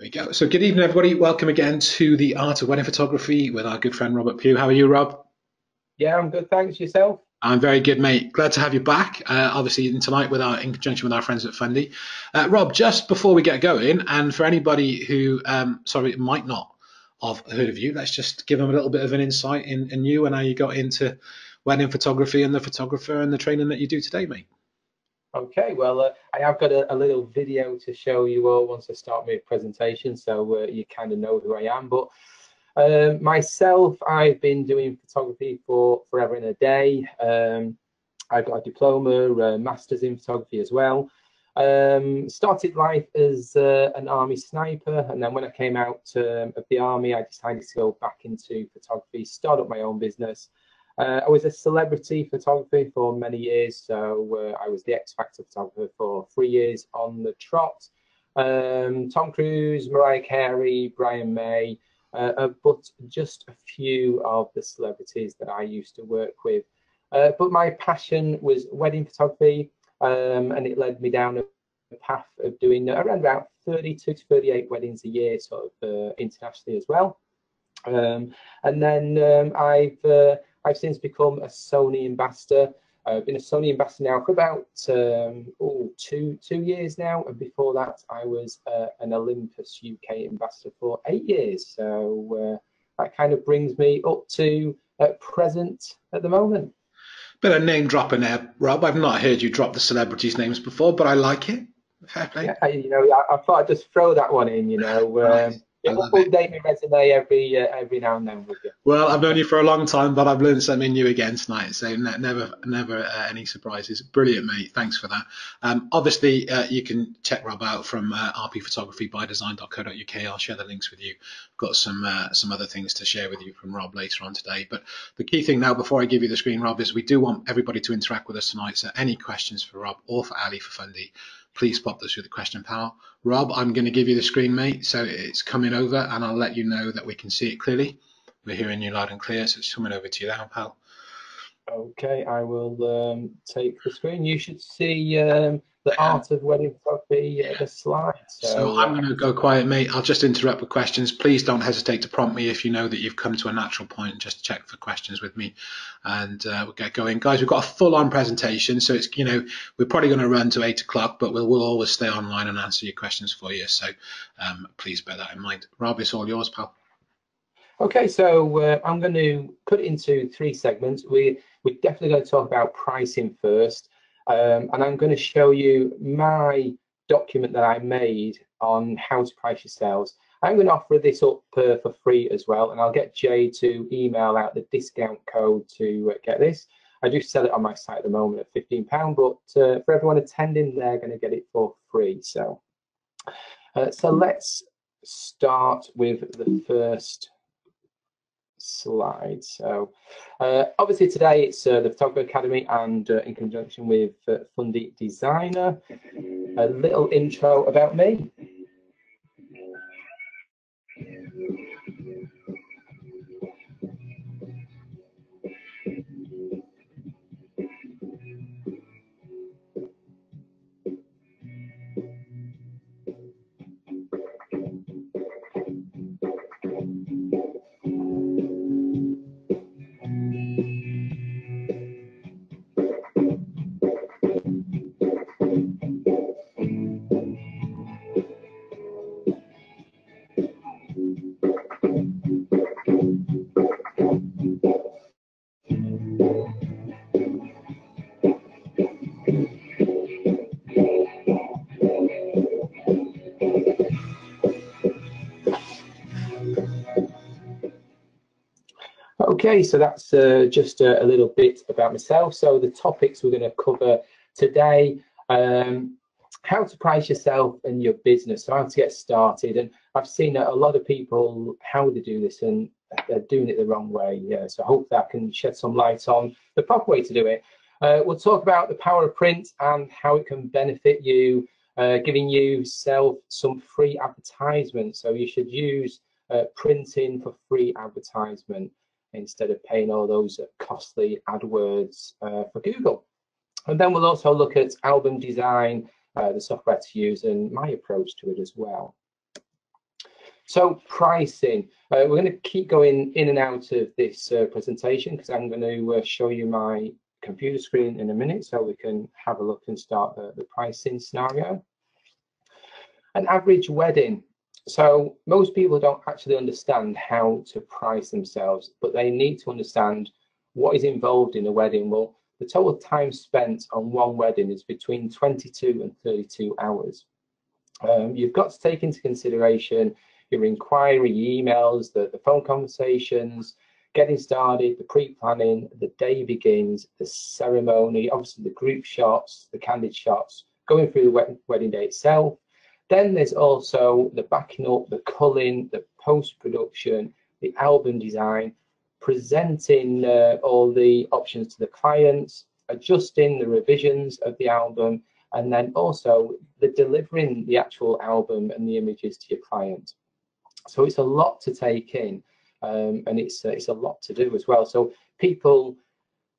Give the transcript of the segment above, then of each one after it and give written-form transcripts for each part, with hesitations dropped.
There we go. So good evening, everybody. Welcome again to the Art of Wedding Photography with our good friend Robert Pugh. How are you, Rob? Yeah, I'm good, thanks. Yourself? I'm very good, mate. Glad to have you back. Obviously, tonight in conjunction with our friends at Fundy. Rob, just before we get going, and for anybody who, might not have heard of you, let's just give them a little bit of an insight in you and how you got into wedding photography and the photographer and the training that you do today, mate. Okay, well, I have got a little video to show you all once I start my presentation, so you kind of know who I am. But myself, I've been doing photography for forever and a day. I've got a diploma, a master's in photography as well. Started life as an army sniper, and then when I came out of the army, I decided to go back into photography, start up my own business. I was a celebrity photographer for many years, so I was the X Factor photographer for 3 years on the trot. Tom Cruise, Mariah Carey, Brian May, but just a few of the celebrities that I used to work with. But my passion was wedding photography, and it led me down a path of doing around about 32 to 38 weddings a year, sort of internationally as well. And then I've since become a Sony ambassador. I've been a Sony ambassador now for about two years now, and before that I was an Olympus UK ambassador for 8 years. So that kind of brings me up to present at the moment. Bit of name dropping there, Rob. I've not heard you drop the celebrities' names before, but I like it. Fair play. Yeah, I thought I'd just throw that one in. Right. I love it. Update my resume every now and then with you. Well, I've known you for a long time, but I've learned something new again tonight. So never any surprises. Brilliant, mate. Thanks for that. Obviously, you can check Rob out from rpphotographybydesign.co.uk. I'll share the links with you. I've got some other things to share with you from Rob later on today. But the key thing now, before I give you the screen, Rob, is we do want everybody to interact with us tonight. So any questions for Rob or for Ali for Fundy, please pop those through the question panel. Rob, I'm going to give you the screen, mate. So it's coming over, and I'll let you know that we can see it clearly. We're hearing you loud and clear, so it's coming over to you now, pal. Okay, I will take the screen. You should see the art of wedding photography, the slide. So So I'm going to go quiet, mate. I'll just interrupt with questions. Please don't hesitate to prompt me if you know that you've come to a natural point. Just check for questions with me, and we'll get going, guys. We've got a full-on presentation, so it's we're probably going to run to 8 o'clock, but we'll always stay online and answer your questions for you. So please bear that in mind. Rob, it's all yours, pal. okay, so I'm going to put it into 3 segments. We're definitely going to talk about pricing first, and I'm going to show you my document that I made on how to price yourselves. I'm going to offer this up for free as well, and I'll get Jay to email out the discount code to get this. I do sell it on my site at the moment at £15, but for everyone attending, they're going to get it for free. So let's start with the first slide. So obviously today it's the Photographer Academy, and in conjunction with Fundy Designer, a little intro about me. Okay, so that's just a little bit about myself. So the topics we're going to cover today, how to price yourself and your business, so how to get started. And I've seen a lot of people, how they do this, and they're doing it the wrong way. Yeah, so hopefully I can shed some light on the proper way to do it. We'll talk about the power of print and how it can benefit you, giving yourself some free advertisement. So you should use printing for free advertisement instead of paying all those costly AdWords for Google. And then we'll also look at album design, the software to use, and my approach to it as well. So pricing, we're going to keep going in and out of this presentation because I'm going to show you my computer screen in a minute so we can have a look and start the pricing scenario. An average wedding. So most people don't actually understand how to price themselves, but they need to understand what is involved in a wedding. Well, the total time spent on one wedding is between 22 and 32 hours. You've got to take into consideration your inquiry, emails, the phone conversations, getting started, the pre-planning, the day begins, the ceremony, obviously the group shots, the candid shots, going through the wedding day itself. Then there's also the backing up, the culling, the post-production, the album design, presenting all the options to the clients, adjusting the revisions of the album, and then also the delivering the actual album and the images to your client. So it's a lot to take in, and it's a lot to do as well. So people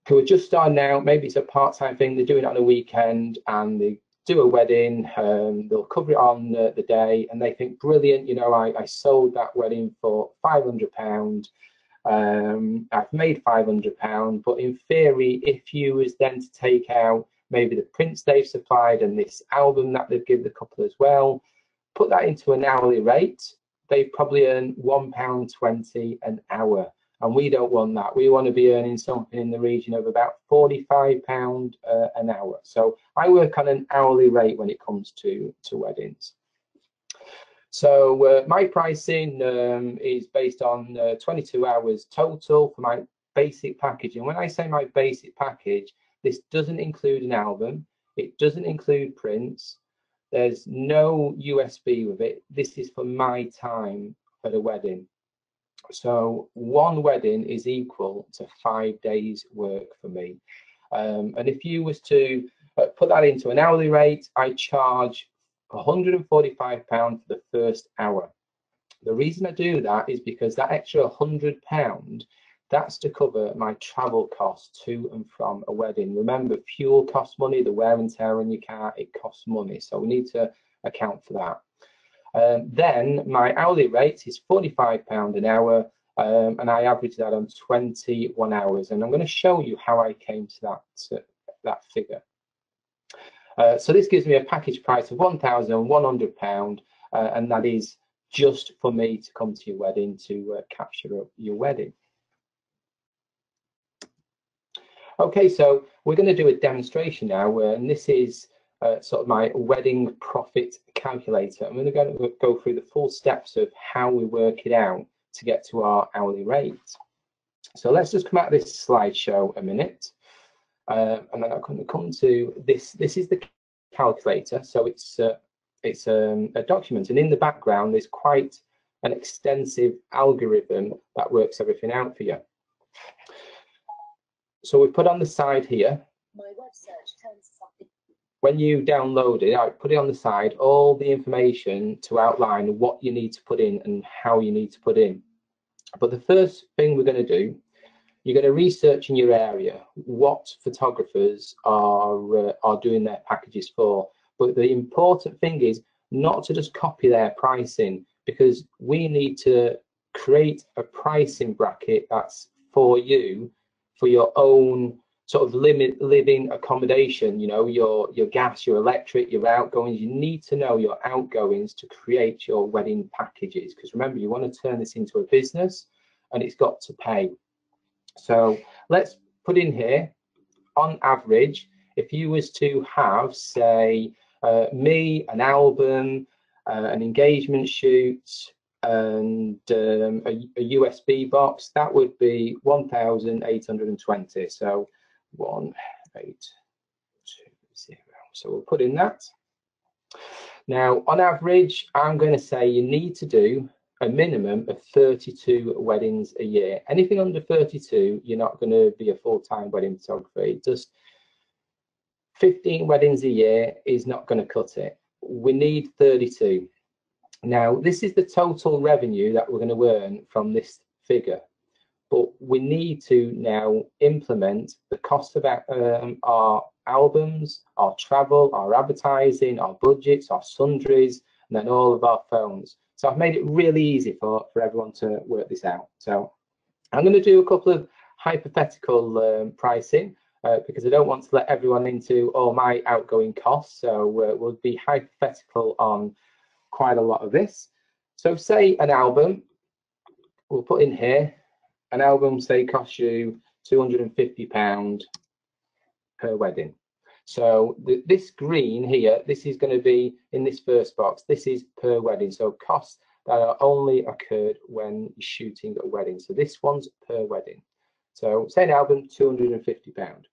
who are just starting out, maybe it's a part-time thing, they're doing it on a weekend and they do a wedding, they'll cover it on the day and they think, brilliant, you know, I sold that wedding for £500. I've made £500, but in theory, if you was then to take out maybe the prints they've supplied and this album that they've given the couple as well, put that into an hourly rate, they probably earn £1.20 an hour. And we don't want that. We want to be earning something in the region of about £45 an hour. So I work on an hourly rate when it comes to weddings. So my pricing is based on 22 hours total for my basic package. And when I say my basic package, this doesn't include an album. It doesn't include prints. There's no USB with it. This is for my time at a wedding. So one wedding is equal to 5 days work for me. And if you was to put that into an hourly rate, I charge £145 for the first hour. The reason I do that is because that extra £100, that's to cover my travel costs to and from a wedding. Remember, fuel costs money, the wear and tear on your car, it costs money. So we need to account for that. Then my hourly rate is £45 an hour, and I average that on 21 hours. And I'm going to show you how I came to that figure. So this gives me a package price of £1,100, and that is just for me to come to your wedding to capture up your wedding. Okay, so we're going to do a demonstration now, and this is sort of my wedding profit calculator. I'm going to go through the full steps of how we work it out to get to our hourly rate. So let's just come out of this slideshow a minute, and then I'm going to come to this. This is the calculator. So it's a document, and in the background there's quite an extensive algorithm that works everything out for you. So we put on the side here. My web search turns something. When you download it, I put it on the side, all the information to outline what you need to put in and how you need to put in. But the first thing we're going to do, you're going to research in your area what photographers are doing their packages for. But the important thing is not to just copy their pricing, because we need to create a pricing bracket that's for you, for your own sort of living accommodation, you know, your gas, your electric, your outgoings. You need to know your outgoings to create your wedding packages, because remember, you want to turn this into a business and it's got to pay. So let's put in here, on average, if you was to have, say, me, an album, an engagement shoot, and a USB box, that would be 1,820. So 1,820. So we'll put in that. Now, on average, I'm going to say you need to do a minimum of 32 weddings a year. Anything under 32, you're not going to be a full-time wedding photographer. Just 15 weddings a year is not going to cut it. We need 32. Now, this is the total revenue that we're going to earn from this figure, but we need to now implement the cost of our albums, our travel, our advertising, our budgets, our sundries, and then all of our phones. So I've made it really easy for everyone to work this out. So I'm going to do a couple of hypothetical pricing because I don't want to let everyone into all my outgoing costs. So we'll be hypothetical on quite a lot of this. So say an album, we'll put in here, an album say costs you £250 per wedding. So this green here, this is going to be in this first box, this is per wedding. So costs that are only occurred when you're shooting a wedding. So this one's per wedding. So say an album, £250.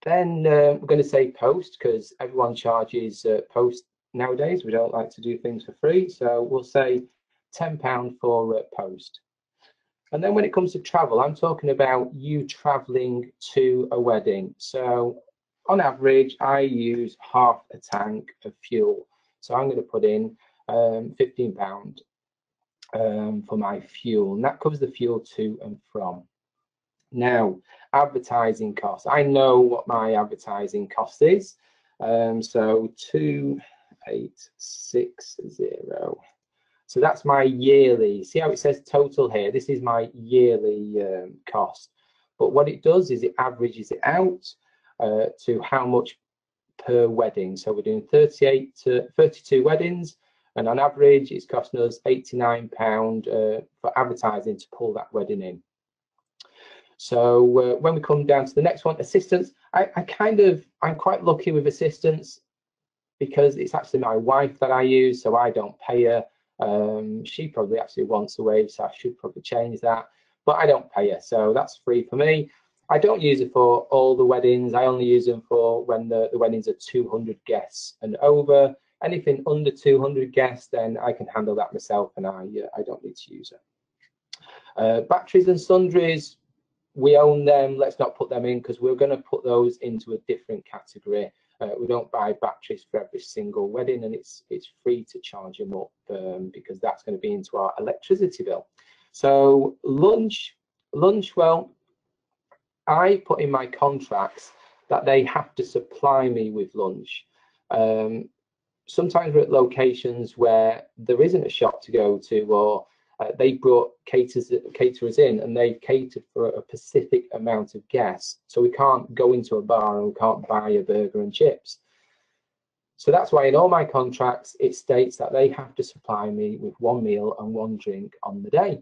Then we're going to say post, because everyone charges post nowadays. We don't like to do things for free. So we'll say £10 for post. And then when it comes to travel, I'm talking about you traveling to a wedding. So on average, I use half a tank of fuel. So I'm going to put in £15 for my fuel, and that covers the fuel to and from. Now, advertising costs. I know what my advertising cost is. So 2860. So that's my yearly. See how it says total here? This is my yearly cost. But what it does is it averages it out to how much per wedding. So we're doing 38 to 32 weddings, and on average it's costing us £89 for advertising to pull that wedding in. So when we come down to the next one, assistance, I'm quite lucky with assistance because it's actually my wife that I use, so I don't pay her. She probably actually wants a wage, so I should probably change that, but I don't pay her, so that's free for me. I don't use it for all the weddings. I only use them for when the weddings are 200 guests and over. Anything under 200 guests, then I can handle that myself, and I don't need to use it. Batteries and sundries, we own them. Let's not put them in because we're going to put those into a different category. We don't buy batteries for every single wedding, and it's free to charge them up because that's going to be into our electricity bill. So lunch, well, I put in my contracts that they have to supply me with lunch. Sometimes we're at locations where there isn't a shop to go to, or they brought caterers in and they've catered for a specific amount of guests. So we can't go into a bar and we can't buy a burger and chips. So that's why in all my contracts, it states that they have to supply me with one meal and one drink on the day.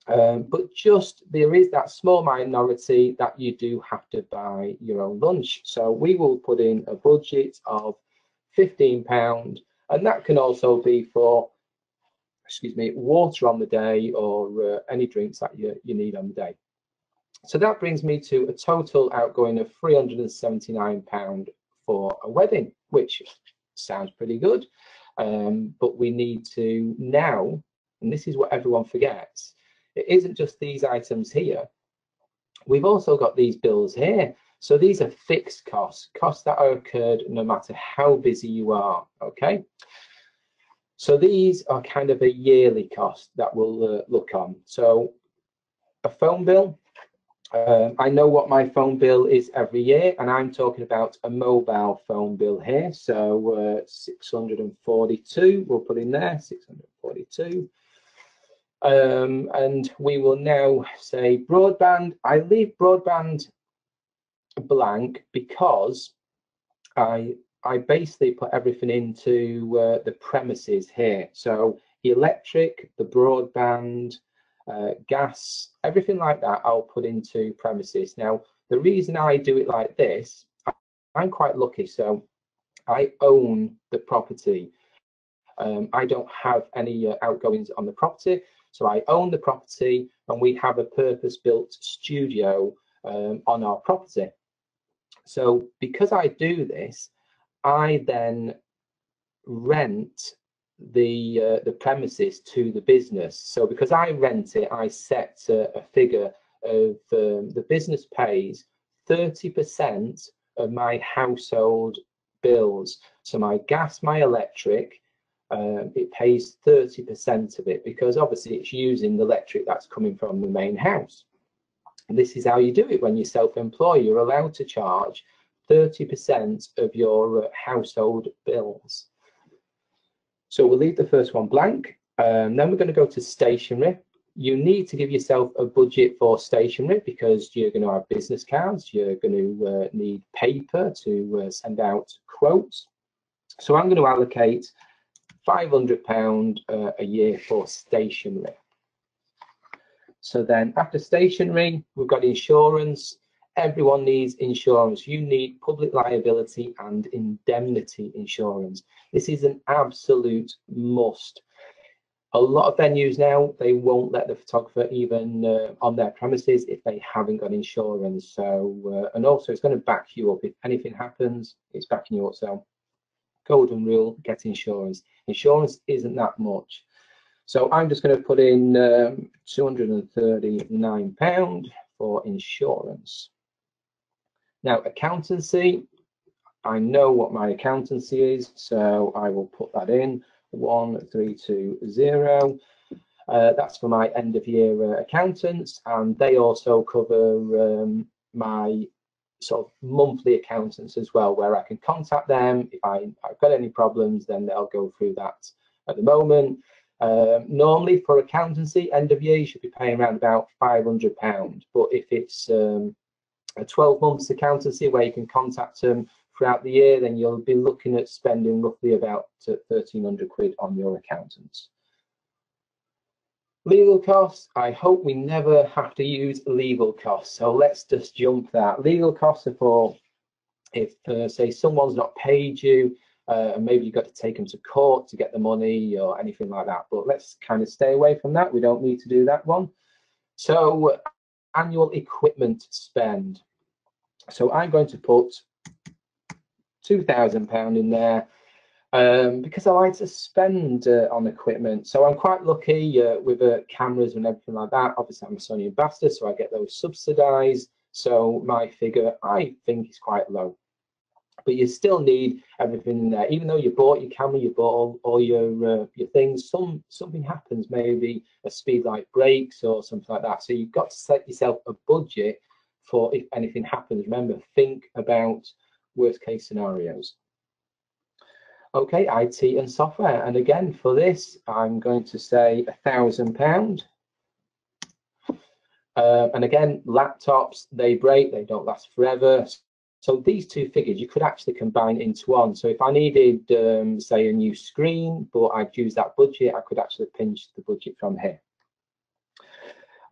But just there is that small minority that you do have to buy your own lunch. So we will put in a budget of £15, and that can also be for, water on the day or any drinks that you need on the day. So that brings me to a total outgoing of £379 for a wedding, which sounds pretty good. But we need to now, and this is what everyone forgets, it isn't just these items here. We've also got these bills here. So these are fixed costs that are incurred no matter how busy you are, okay? So these are kind of a yearly cost that we'll look on. So a phone bill, I know what my phone bill is every year, and I'm talking about a mobile phone bill here. So 642, we'll put in there, 642. And we will now say broadband. I leave broadband blank because I basically put everything into the premises here. So electric, the broadband, gas, everything like that, I'll put into premises. Now, the reason I do it like this, I'm quite lucky. So I own the property. I don't have any outgoings on the property. So I own the property, and we have a purpose-built studio on our property. So because I do this, I then rent the premises to the business. So because I rent it, I set a figure of the business pays 30% of my household bills. So my gas, my electric, it pays 30% of it because obviously it's using the electric that's coming from the main house. And this is how you do it when you self-employ. You're allowed to charge 30% of your household bills. So we'll leave the first one blank. Then we're going to go to stationery. You need to give yourself a budget for stationery because you're going to have business cards, you're going to need paper to send out quotes. So I'm going to allocate £500 a year for stationery. So then after stationery, we've got insurance. Everyone needs insurance. You need public liability and indemnity insurance. This is an absolute must. A lot of venues now, they won't let the photographer even on their premises if they haven't got insurance. So, and also it's going to back you up. If anything happens, it's backing you up. So golden rule, get insurance. Insurance isn't that much. So I'm just going to put in £239 for insurance. Now, accountancy, I know what my accountancy is, so I will put that in, 1320. That's for my end of year accountants, and they also cover my sort of monthly accountants as well, where I can contact them. If I've got any problems, then they'll go through that at the moment. Normally for accountancy, end of year, you should be paying around about £500. But if it's a 12 months accountancy where you can contact them throughout the year, then you'll be looking at spending roughly about £1,300 on your accountants. Legal costs, I hope we never have to use legal costs. So let's just jump that. Legal costs are for if, say, someone's not paid you, and maybe you've got to take them to court to get the money or anything like that. But let's kind of stay away from that. We don't need to do that one. So annual equipment spend. So I'm going to put £2,000 in there because I like to spend on equipment. So I'm quite lucky with cameras and everything like that. Obviously, I'm a Sony ambassador, so I get those subsidised. So my figure, I think, is quite low. But you still need everything in there. Even though you bought your camera, you bought all your things, something happens, maybe a speed light breaks or something like that. So you've got to set yourself a budget for if anything happens. Remember, think about worst case scenarios. Okay, IT and software. And again, for this, I'm going to say £1,000. And again, laptops, they break, they don't last forever. So these two figures you could actually combine into one. So if I needed, say, a new screen, but I'd use that budget, I could actually pinch the budget from here.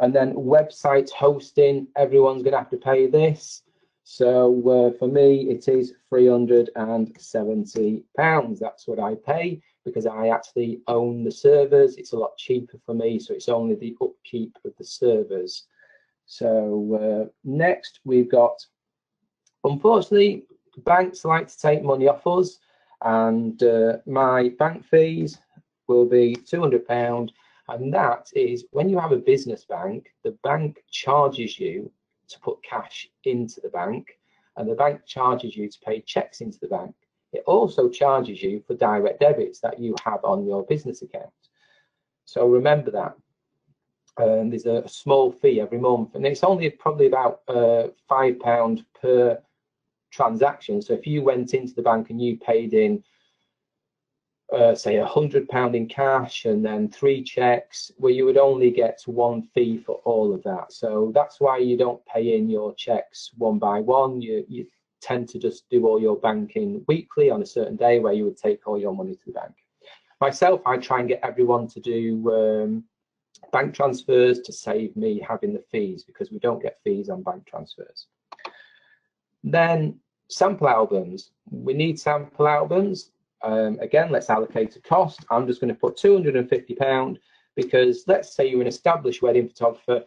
And then website hosting, everyone's going to have to pay this. So for me, it is £370. That's what I pay because I actually own the servers. It's a lot cheaper for me, so it's only the upkeep of the servers. So next we've got, unfortunately, banks like to take money off us, and my bank fees will be £200. And that is when you have a business bank, the bank charges you to put cash into the bank, and the bank charges you to pay checks into the bank. It also charges you for direct debits that you have on your business account. So remember that. There's a small fee every month, and it's only probably about £5 per transaction. So if you went into the bank and you paid in say £100 in cash and then 3 checks, well, you would only get 1 fee for all of that. So that's why you don't pay in your checks one by one. You tend to just do all your banking weekly on a certain day where you would take all your money to the bank. Myself, I try and get everyone to do bank transfers to save me having the fees, because we don't get fees on bank transfers. Then sample albums. We need sample albums. Again, let's allocate a cost. I'm just going to put £250 because let's say you're an established wedding photographer.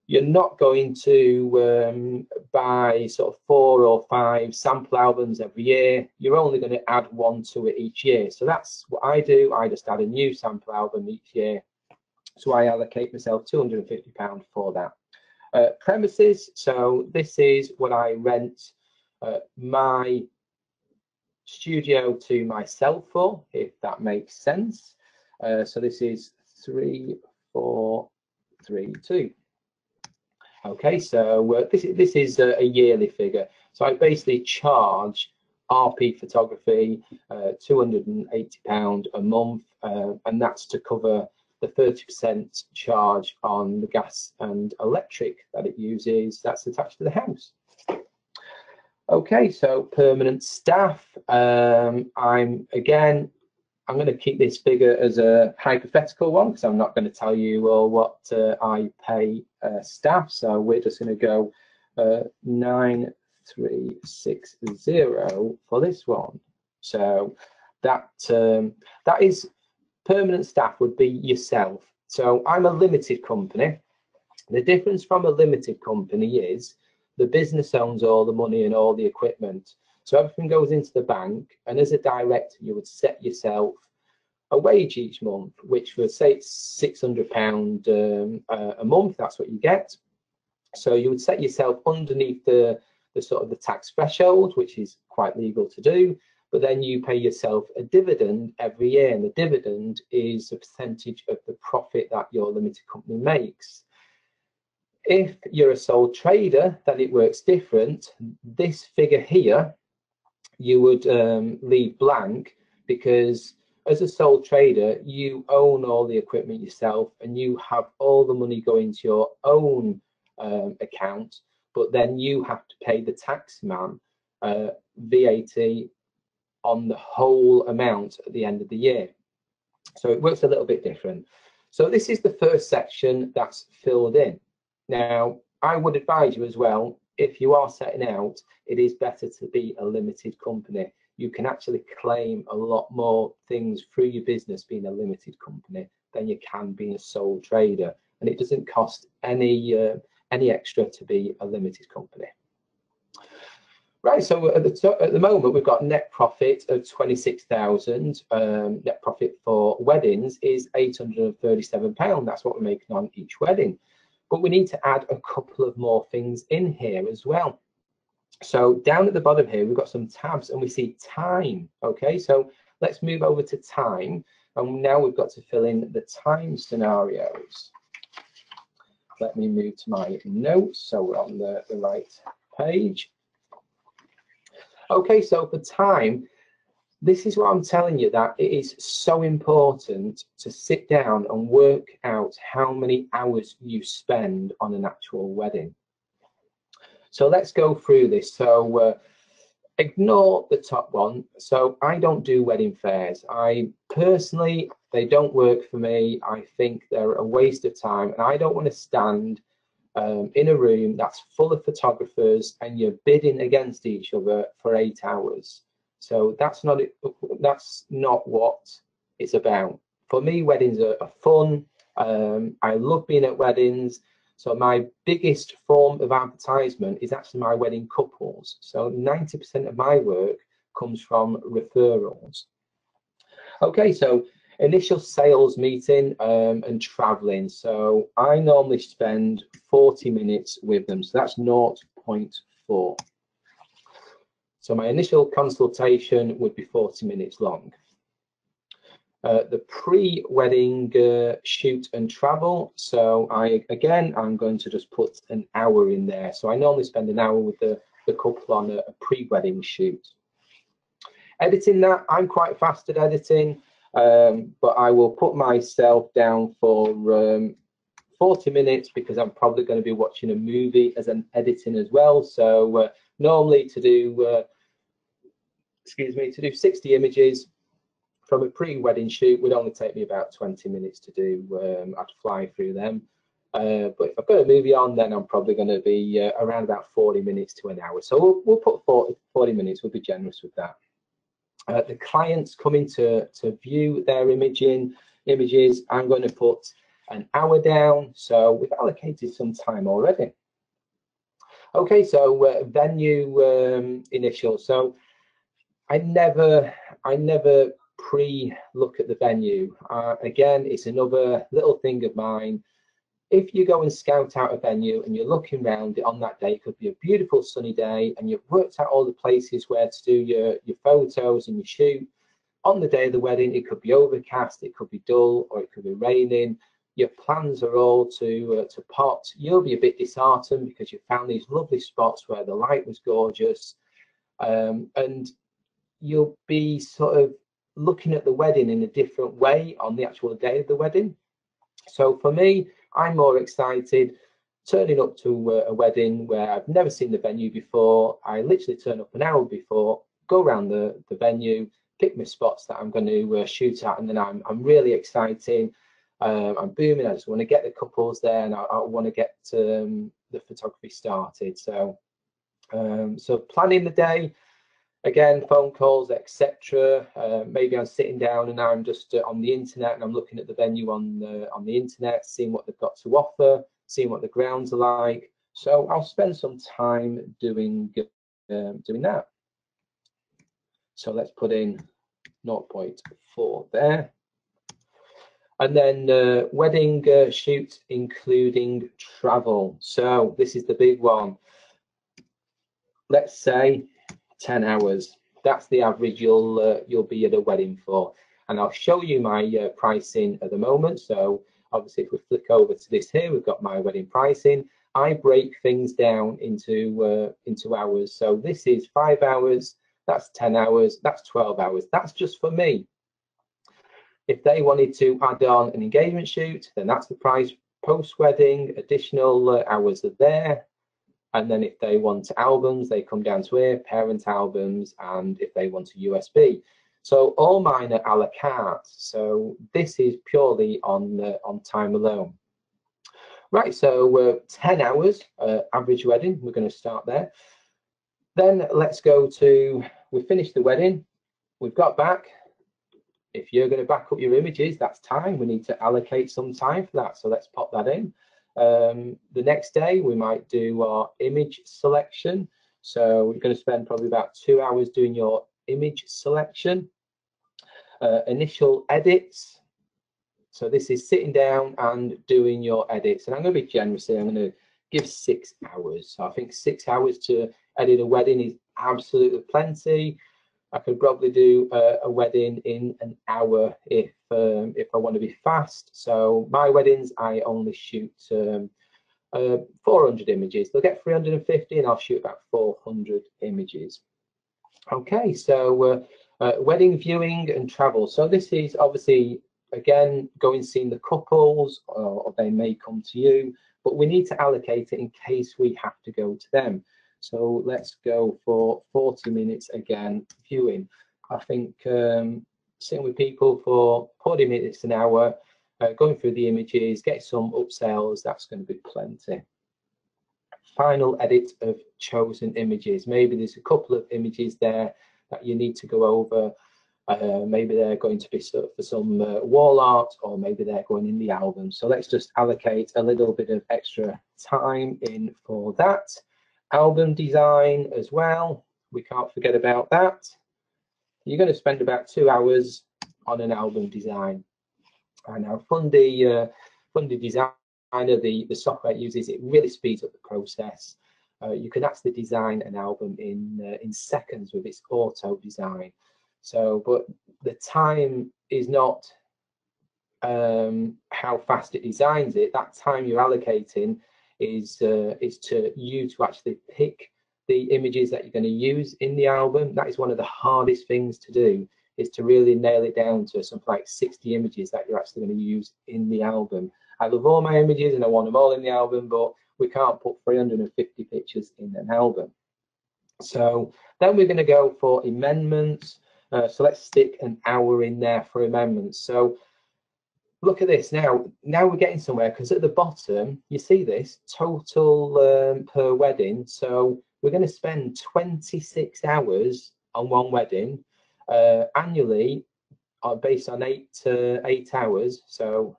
You're not going to buy sort of 4 or 5 sample albums every year. You're only going to add 1 to it each year. So that's what I do. I just add a new sample album each year. So I allocate myself £250 for that. Premises. So this is what I rent my studio to myself for, if that makes sense. So this is 3432. Okay, so this is a yearly figure. So I basically charge RP photography, £280 a month, and that's to cover the 30% charge on the gas and electric that it uses that's attached to the house. Okay, so permanent staff. I'm going to keep this figure as a hypothetical one because I'm not going to tell you all what I pay staff. So we're just going to go 9360 for this one. So that is permanent staff would be yourself. So I'm a limited company. The difference from a limited company is the business owns all the money and all the equipment. So everything goes into the bank, and as a director, you would set yourself a wage each month, which for say it's £600 a month. That's what you get. So you would set yourself underneath the sort of the tax threshold, which is quite legal to do. But then you pay yourself a dividend every year, and the dividend is a percentage of the profit that your limited company makes. If you're a sole trader, then it works different. This figure here, you would leave blank, because as a sole trader, you own all the equipment yourself and you have all the money going to your own account, but then you have to pay the tax man VAT on the whole amount at the end of the year. So it works a little bit different. So this is the first section that's filled in. Now, I would advise you as well, if you are setting out, it is better to be a limited company. You can actually claim a lot more things through your business being a limited company than you can being a sole trader, and it doesn't cost any extra to be a limited company. Right, so at the moment we've got net profit of 26,000. Net profit for weddings is £837. That's what we're making on each wedding. But we need to add a couple of more things in here as well. So down at the bottom here, we've got some tabs and we see time. Okay, so let's move over to time. And now we've got to fill in the time scenarios. Let me move to my notes so we're on the right page. Okay, so for time, this is what I'm telling you, that it is so important to sit down and work out how many hours you spend on an actual wedding. So let's go through this. So ignore the top one. So I don't do wedding fairs. I personally, they don't work for me. I think they're a waste of time, and I don't want to stand in a room that's full of photographers and you're bidding against each other for 8 hours. So that's not it. That's not what it's about. For me, weddings are fun. I love being at weddings. So my biggest form of advertisement is actually my wedding couples. So 90% of my work comes from referrals. Okay, so initial sales meeting and traveling. So I normally spend 40 minutes with them. So that's 0.4. So my initial consultation would be 40 minutes long. The pre-wedding shoot and travel. So I'm going to just put an hour in there. So I normally spend an hour with the couple on a pre-wedding shoot. Editing that, I'm quite fast at editing, but I will put myself down for 40 minutes because I'm probably going to be watching a movie as an editing as well. So normally to do 60 images from a pre-wedding shoot would only take me about 20 minutes to do. I'd fly through them. But if I've got a movie on, then I'm probably going to be around about 40 minutes to an hour. So we'll put 40 minutes, we'll be generous with that. The clients coming to view their images, I'm going to put an hour down. So we've allocated some time already. Okay, so venue initial. So I never pre-look at the venue. Again, it's another little thing of mine. If you go and scout out a venue and you're looking around it on that day, it could be a beautiful sunny day and you've worked out all the places where to do your photos and your shoot. On the day of the wedding, it could be overcast, it could be dull, or it could be raining. Your plans are all to pot. You'll be a bit disheartened because you found these lovely spots where the light was gorgeous. And you'll be sort of looking at the wedding in a different way on the actual day of the wedding. So for me, I'm more excited turning up to a wedding where I've never seen the venue before. I literally turn up an hour before, go around the venue, pick my spots that I'm going to shoot at, and then I'm really excited. I'm booming. I just want to get the couples there, and I want to get the photography started. So so planning the day, again, phone calls, etc. Maybe I'm sitting down and I'm just on the internet and I'm looking at the venue on the internet, seeing what they've got to offer, seeing what the grounds are like. So I'll spend some time doing that. So let's put in 0.4 there. And then wedding shoot including travel. So this is the big one. Let's say 10 hours. That's the average you'll be at a wedding for. And I'll show you my pricing at the moment. So obviously if we flick over to this here, we've got my wedding pricing. I break things down into hours. So this is 5 hours, that's 10 hours, that's 12 hours. That's just for me. If they wanted to add on an engagement shoot, then that's the price. Post-wedding, additional hours are there. And then if they want albums, they come down to here, parent albums, and if they want a USB. So all mine are a la carte. So this is purely on time alone. Right, so 10 hours, average wedding, we're going to start there. Then let's go to, we finished the wedding, we've got back. If you're going to back up your images, that's time. We need to allocate some time for that. So let's pop that in. The next day, we might do our image selection. So we're going to spend probably about 2 hours doing your image selection. Initial edits. So this is sitting down and doing your edits. And I'm going to be generous here. I'm going to give 6 hours. So I think 6 hours to edit a wedding is absolutely plenty. I could probably do a wedding in an hour if I want to be fast. So my weddings, I only shoot 400 images. They'll get 350 and I'll shoot about 400 images. Okay, so wedding viewing and travel. So this is obviously, again, going seeing the couples, or they may come to you, but we need to allocate it in case we have to go to them. So let's go for 40 minutes again, viewing. I think sitting with people for 40 minutes, an hour, going through the images, get some upsells, that's going to be plenty. Final edit of chosen images. Maybe there's a couple of images there that you need to go over. Maybe they're going to be for some wall art, or maybe they're going in the album. So let's just allocate a little bit of extra time in for that. Album design as well, we can't forget about that. You're going to spend about 2 hours on an album design. And now Fundy Designer, the software it uses, it really speeds up the process. You can actually design an album in seconds with its auto design. So, but the time is not how fast it designs it. That time you're allocating is to you to actually pick the images that you're going to use in the album. That is one of the hardest things to do, is to really nail it down to something like 60 images that you're actually going to use in the album. I love all my images and I want them all in the album, but we can't put 350 pictures in an album. So then we're going to go for amendments. So let's stick an hour in there for amendments. So look at this now. Now we're getting somewhere, because at the bottom you see this total per wedding. So we're going to spend 26 hours on one wedding annually, based on 8 hours. So,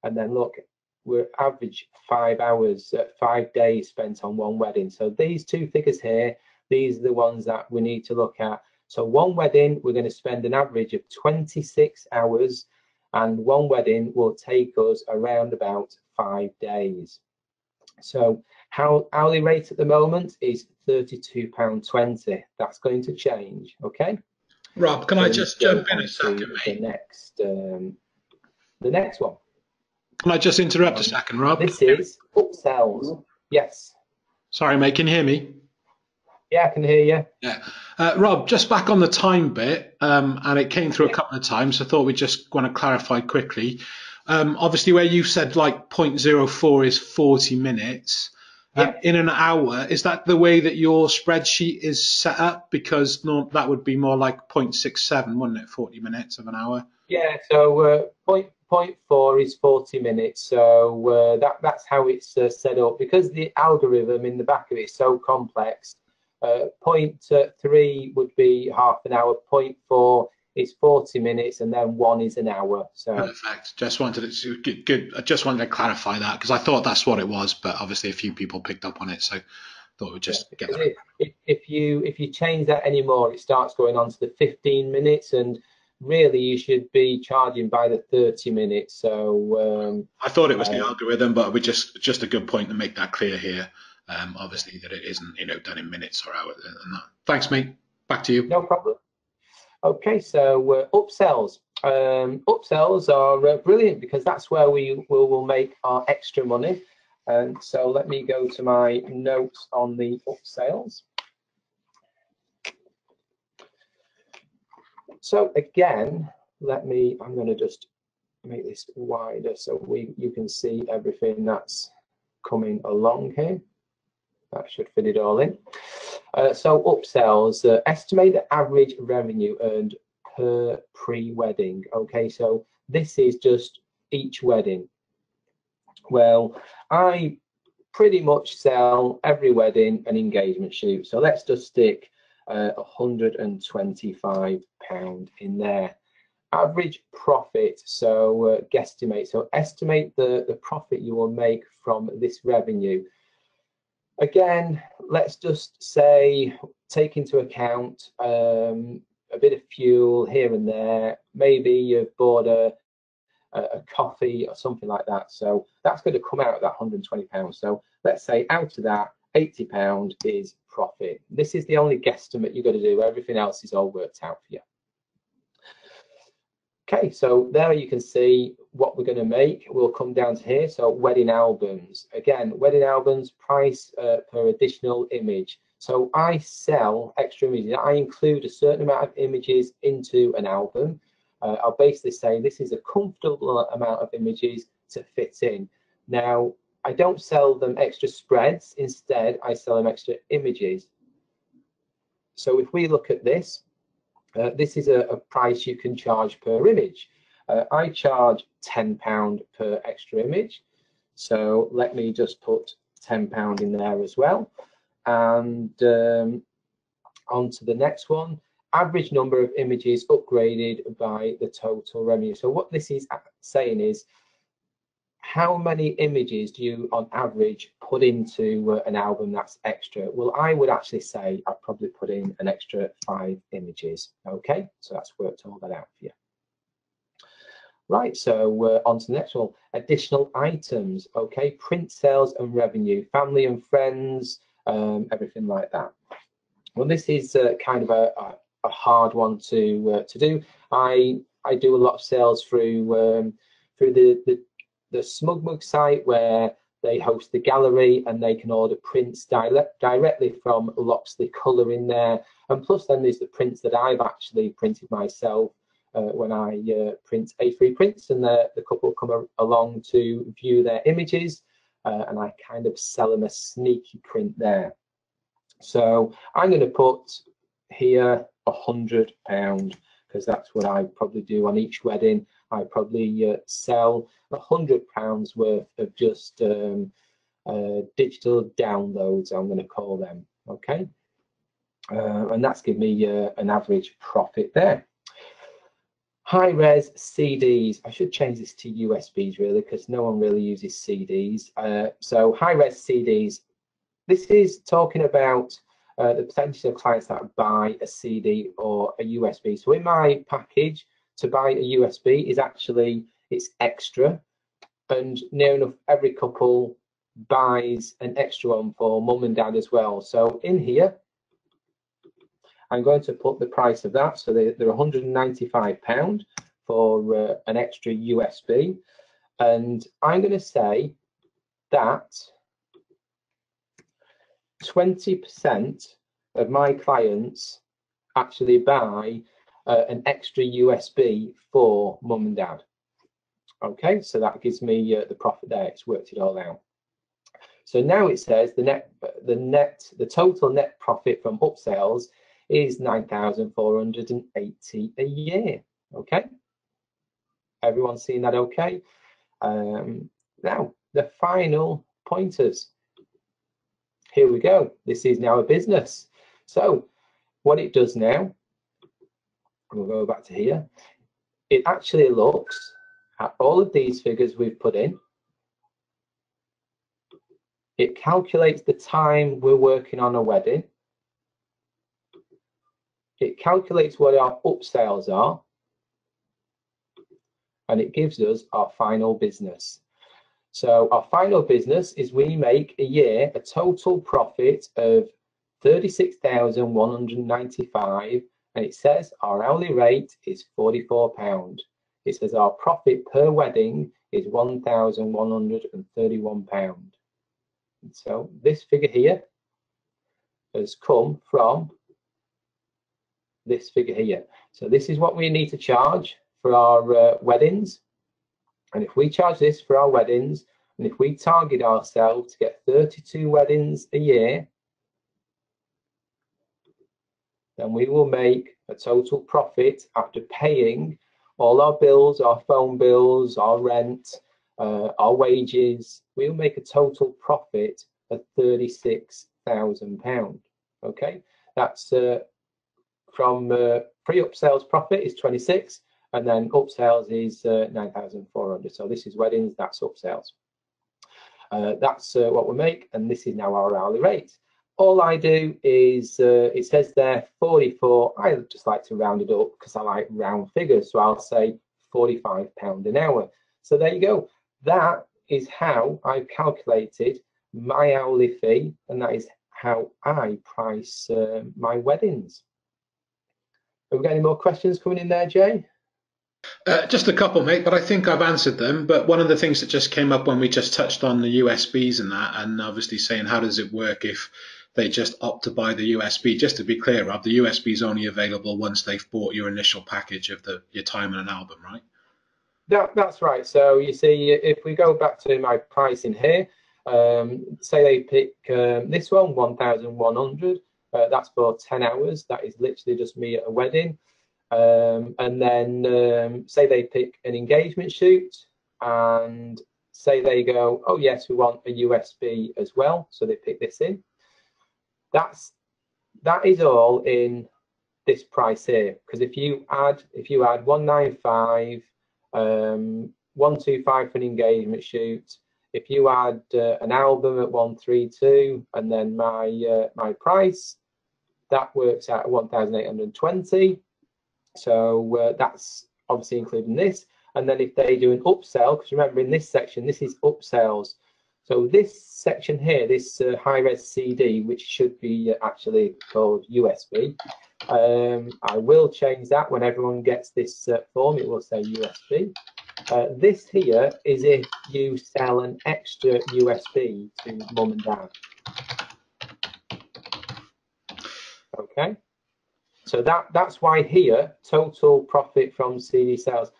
and then look, we're average 5 hours, 5 days spent on one wedding. So these two figures here, these are the ones that we need to look at. So one wedding, we're going to spend an average of 26 hours. And one wedding will take us around about 5 days. So how hourly rate at the moment is £32.20. That's going to change, okay? Rob, can I just jump in a second, mate? The next one. Can I just interrupt a second, Rob? This is upsells. Yes. Sorry, mate, can you hear me? Yeah, I can hear you. Yeah. Rob, just back on the time bit, and it came through a Yeah, couple of times, so I thought we just want to clarify quickly. Obviously, where you said like 0.04 is 40 minutes, yeah, in an hour, is that the way that your spreadsheet is set up? Because no, that would be more like 0.67, wouldn't it? 40 minutes of an hour. yeah. So point four is 40 minutes. So that's how it's set up. Because the algorithm in the back of it is so complex. Point three would be half an hour. Point four is 40 minutes, and then one is an hour. So Perfect. Just wanted to good. I just wanted to clarify that because I thought that's what it was, but obviously a few people picked up on it, so thought we'd yeah, just get because that. if you change that anymore, it starts going on to the 15 minutes, and really you should be charging by the 30 minutes. So I thought it was the uh, algorithm, but we just a good point to make that clear here. Obviously that it isn't, done in minutes or hours and that. Thanks, mate. Back to you. no problem. Okay, so upsells. Upsells are brilliant because that's where we will make our extra money. And so let me go to my notes on the upsells. So again, I'm going to just make this wider so you can see everything that's coming along here. That should fit it all in. So upsells, estimate the average revenue earned per pre-wedding. Okay, so this is just each wedding. Well, I pretty much sell every wedding an engagement shoot. So let's just stick £125 in there. Average profit, so guesstimate, so estimate the profit you will make from this revenue. Again, let's just say, take into account a bit of fuel here and there. Maybe you've bought a coffee or something like that. So that's going to come out of that £120. So let's say out of that, £80 is profit. This is the only guesstimate you've got to do. Everything else is all worked out for you. Okay, so there you can see what we're going to make. We'll come down to here. So wedding albums. Again, wedding albums, price per additional image. So I sell extra images. I include a certain amount of images into an album. I'll basically say this is a comfortable amount of images to fit in. Now, I don't sell them extra spreads. Instead, I sell them extra images. So if we look at this, this is a price you can charge per image. I charge £10 per extra image. So let me just put £10 in there as well. And on to the next one. Average number of images upgraded by the total revenue. So what this is saying is, how many images do you on average put into an album that's extra? Well, I would actually say I'd probably put in an extra 5 images. Okay, so that's worked all that out for you. Right, so on to the next one. Additional items. Okay, print sales and revenue, family and friends, everything like that. Well, this is kind of a hard one to do. I do a lot of sales through the SmugMug site, where they host the gallery and they can order prints directly from Loxley Colour in there. And plus then there's the prints that I've actually printed myself when I print A3 prints, and the couple come along to view their images, and I kind of sell them a sneaky print there. So I'm going to put here £100, because that's what I probably do on each wedding. I probably sell £100 worth of just digital downloads, I'm going to call them. Okay, and that's given me an average profit there. High-res CDs. I should change this to USBs really, because no one really uses CDs. So high-res CDs. This is talking about the percentage of clients that buy a CD or a USB. So in my package, to buy a USB is actually, it's extra, and near enough every couple buys an extra one for mum and dad as well. So in here, I'm going to put the price of that. So they're £195 for an extra USB. And I'm going to say that 20% of my clients actually buy an extra USB for mum and dad. Okay, so that gives me the profit there. It's worked it all out. So now it says the total net profit from upsells is 9,480 a year. Okay, everyone seeing that? Okay. Now the final pointers. Here we go. This is now a business. So what it does now, we'll go back to here. It actually looks at all of these figures we've put in. It calculates the time we're working on a wedding. It calculates what our upsales are. And it gives us our final business. So our final business is we make a year a total profit of 36,195, and it says our hourly rate is £44. It says our profit per wedding is £1,131. So this figure here has come from this figure here. So this is what we need to charge for our weddings. And if we charge this for our weddings, and if we target ourselves to get 32 weddings a year, then we will make a total profit after paying all our bills, our phone bills, our rent, our wages. We'll make a total profit of £36,000. Okay, that's from pre-upsales profit is 26. And then upsales is 9,400. So this is weddings, that's upsales. That's what we make, and this is now our hourly rate. All I do is, it says there 44. I just like to round it up because I like round figures. So I'll say £45 an hour. So there you go. That is how I've calculated my hourly fee, and that is how I price my weddings. Have we got any more questions coming in there, Jay? Just a couple, mate, but I think I've answered them. But one of the things that just came up when we just touched on the USBs and that, and obviously saying how does it work if they just opt to buy the USB? Just to be clear, Rob, the USB is only available once they've bought your initial package of your time and an album, right? That's right. So you see, if we go back to my pricing here, say they pick this one, 1,100. That's for 10 hours. That is literally just me at a wedding. And then say they pick an engagement shoot, and say they go, oh yes, we want a USB as well. So they pick this in. That is all in this price here. Because if you add 195, 125 for an engagement shoot, if you add an album at 132, and then my price, that works out at 1,820. So that's obviously including this. And then if they do an upsell, because remember in this section, this is upsells. So this section here, this high-res CD, which should be actually called USB, I will change that when everyone gets this form. It will say USB. This here is if you sell an extra USB to mum and dad. Okay. So that's why here, total profit from CD sales.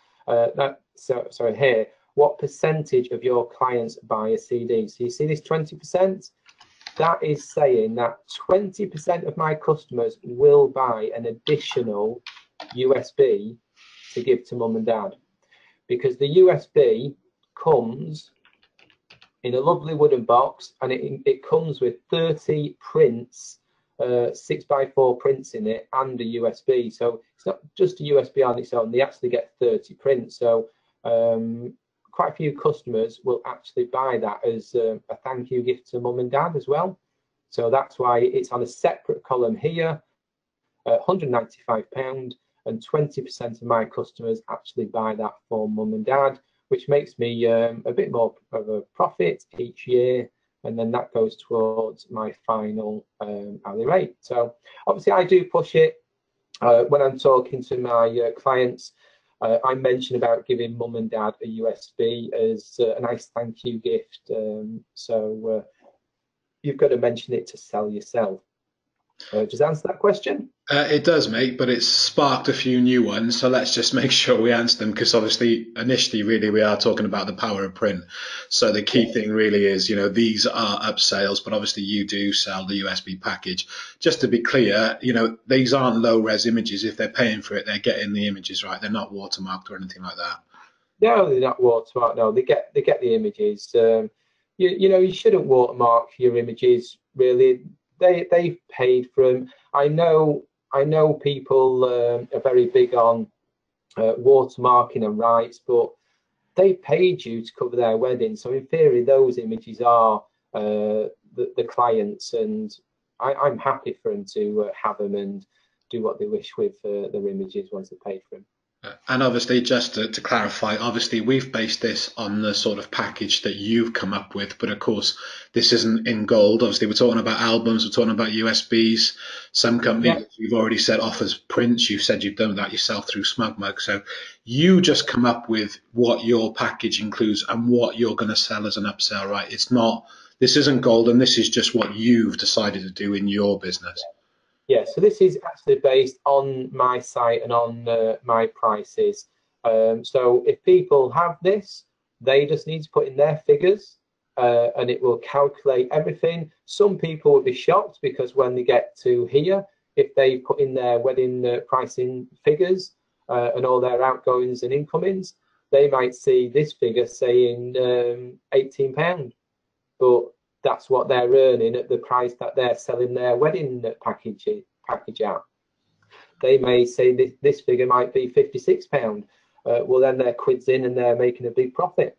Sorry, here, what percentage of your clients buy a CD? So you see this 20%? That is saying that 20% of my customers will buy an additional USB to give to mum and dad. Because the USB comes in a lovely wooden box, and it comes with 30 prints, 6x4 prints in it, and a USB. So it's not just a USB on its own, they actually get 30 prints. So quite a few customers will actually buy that as a thank you gift to mum and dad as well. So that's why it's on a separate column here, £195, and 20% of my customers actually buy that for mum and dad, which makes me a bit more of a profit each year. And then that goes towards my final hourly rate. So obviously I do push it when I'm talking to my clients. I mention about giving mum and dad a USB as a nice thank you gift. So you've got to mention it to sell yourself. Does that answer that question? It does, mate, but it's sparked a few new ones. So let's just make sure we answer them because obviously, initially, really, we are talking about the power of print. So the key thing really is, these are upsales, but obviously you do sell the USB package. Just to be clear, these aren't low res images. If they're paying for it, they're getting the images right. They're not watermarked or anything like that. No, they're not watermarked. No, they get the images. You shouldn't watermark your images. Really, they've paid for them. I know people are very big on watermarking and rights, but they paid you to cover their wedding. So in theory, those images are the clients, and I'm happy for them to have them and do what they wish with their images once they paid for them. And obviously, just to clarify, obviously we've based this on the sort of package that you've come up with, but of course this isn't in gold. Obviously, we're talking about albums, we're talking about USBs. Some companies, you've already said, offers prints. You've said you've done that yourself through SmugMug. So you just come up with what your package includes and what you're going to sell as an upsell, right? This isn't gold, and this is just what you've decided to do in your business. Yeah, so this is actually based on my site and on my prices. So if people have this, they just need to put in their figures and it will calculate everything. Some people will be shocked because when they get to here, if they put in their wedding pricing figures and all their outgoings and incomings, they might see this figure saying £18, but that's what they're earning at the price that they're selling their wedding package out. They may say this figure might be £56. Well, then they're quids in and they're making a big profit.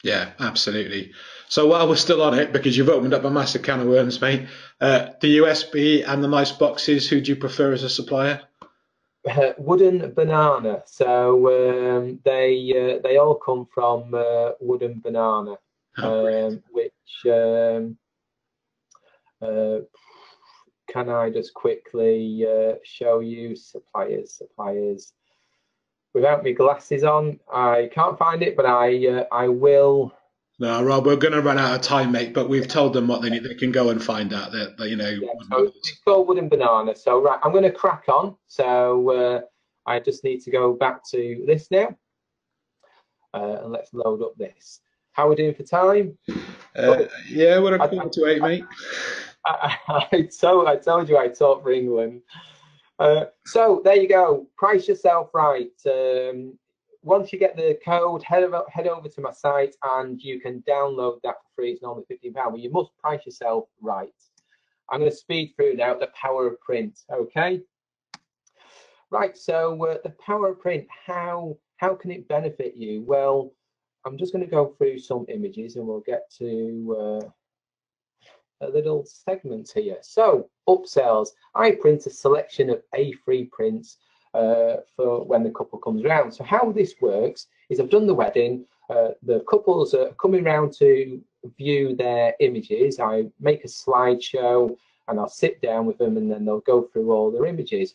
Yeah, absolutely. So while we're still on it, because you've opened up a massive can of worms, mate, the USB and the nice boxes, who do you prefer as a supplier? Wooden Banana. So they all come from Wooden Banana, which can I just quickly show you suppliers? Without my glasses on, I can't find it, but I will. No, Rob, we're going to run out of time, mate. But we've told them what they need. They can go and find out that Yeah, so it's called Wooden Banana. So right, I'm going to crack on. So I just need to go back to this now, and let's load up this. How are we doing for time? Yeah, we're a quarter to 8, mate. I told you I taught for England. So there you go. Price yourself right. Once you get the code, head over to my site and you can download that for free. It's normally £15, but you must price yourself right. I'm going to speed through now the power of print. Okay. Right. So the power of print. How can it benefit you? Well, I'm just going to go through some images and we'll get to a little segment here. So upsells. I print a selection of A3 prints for when the couple comes around. So how this works is I've done the wedding. The couples are coming around to view their images. I make a slideshow and I'll sit down with them and then they'll go through all their images.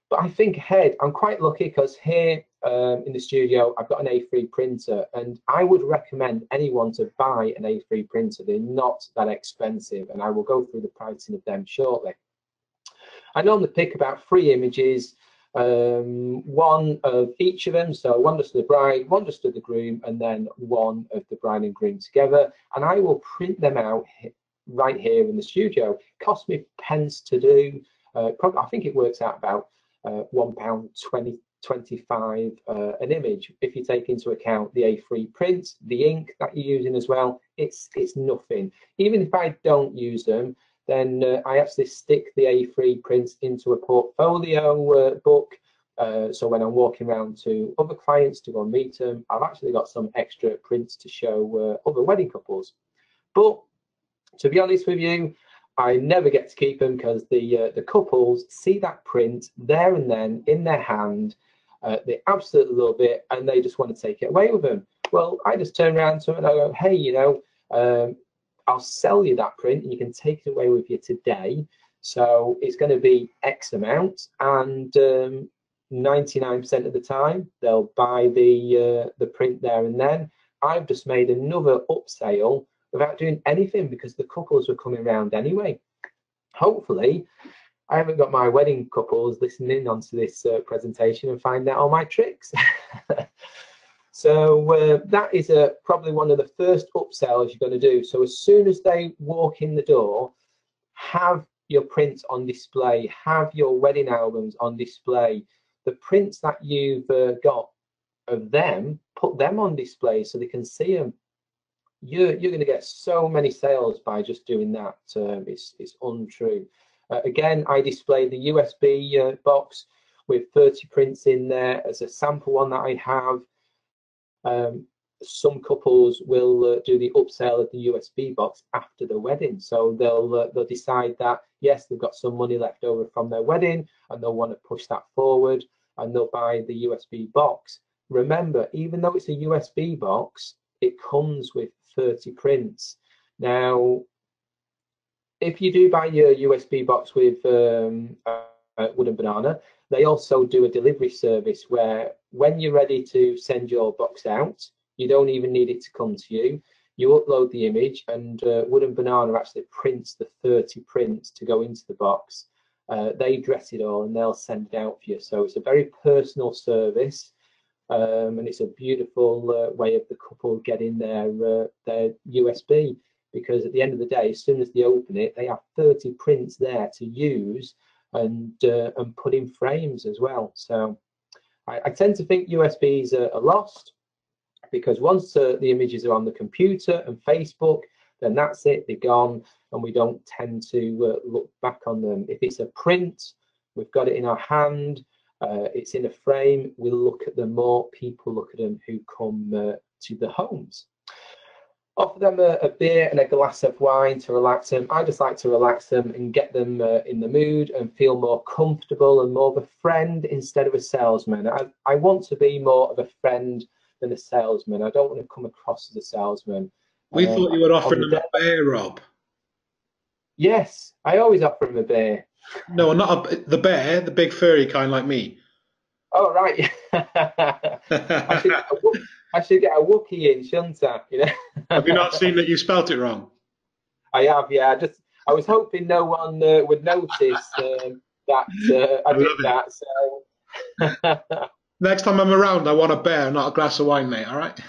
But I think ahead, I'm quite lucky because here in the studio, I've got an A3 printer and I would recommend anyone to buy an A3 printer. They're not that expensive and I will go through the pricing of them shortly. I normally pick about 3 images, one of each of them. So one just to the bride, one just to the groom, and then one of the bride and groom together. And I will print them out right here in the studio. It costs me pence to do. Probably, I think it works out about £1.25 an image. If you take into account the A3 print, the ink that you're using as well, it's nothing. Even if I don't use them, then I actually stick the A3 prints into a portfolio book. So when I'm walking around to other clients to go and meet them, I've actually got some extra prints to show other wedding couples. But to be honest with you, I never get to keep them because the couples see that print there and then in their hand. They absolutely love it and they just want to take it away with them. Well, I just turn around to them and I go, hey, I'll sell you that print and you can take it away with you today. So it's going to be X amount, and 99% of the time they'll buy the print there and then. I've just made another upsale without doing anything because the couples were coming around anyway. hopefully I haven't got my wedding couples listening onto this presentation and find out all my tricks. So that is probably one of the first upsells you're going to do. So as soon as they walk in the door, have your prints on display, have your wedding albums on display. The prints that you've got of them, put them on display so they can see them. You're going to get so many sales by just doing that. It's untrue. Again, I displayed the USB box with 30 prints in there as a sample one that I have. Some couples will do the upsell of the USB box after the wedding, so they'll decide that yes, they've got some money left over from their wedding and they'll want to push that forward, and they'll buy the USB box. Remember, even though it's a USB box, it comes with 30 prints. Now, if you do buy your USB box with Wooden Banana, they also do a delivery service where when you're ready to send your box out, you don't even need it to come to you. You upload the image, and Wooden Banana actually prints the 30 prints to go into the box. They dress it all and they'll send it out for you. So it's a very personal service, and it's a beautiful way of the couple getting their USB, because at the end of the day, as soon as they open it, they have 30 prints there to use and put in frames as well. So I tend to think USBs are lost, because once the images are on the computer and Facebook, then that's it, they're gone, and we don't tend to look back on them. If it's a print, we've got it in our hand, it's in a frame, we'll look at them more, people look at them who come to the homes. Offer them a beer and a glass of wine to relax them. I just like to relax them and get them in the mood and feel more comfortable and more of a friend instead of a salesman. I want to be more of a friend than a salesman. I don't want to come across as a salesman. We thought you were offering them a beer, Rob. Yes, I always offer them a beer. No, not the bear, the big furry kind like me. Oh, right. I should get a Wookiee in, shouldn't I? You know? Have you not seen that you spelt it wrong? I have, yeah. I was hoping no one would notice that I did that. So next time I'm around, I want a bear, not a glass of wine, mate. All right.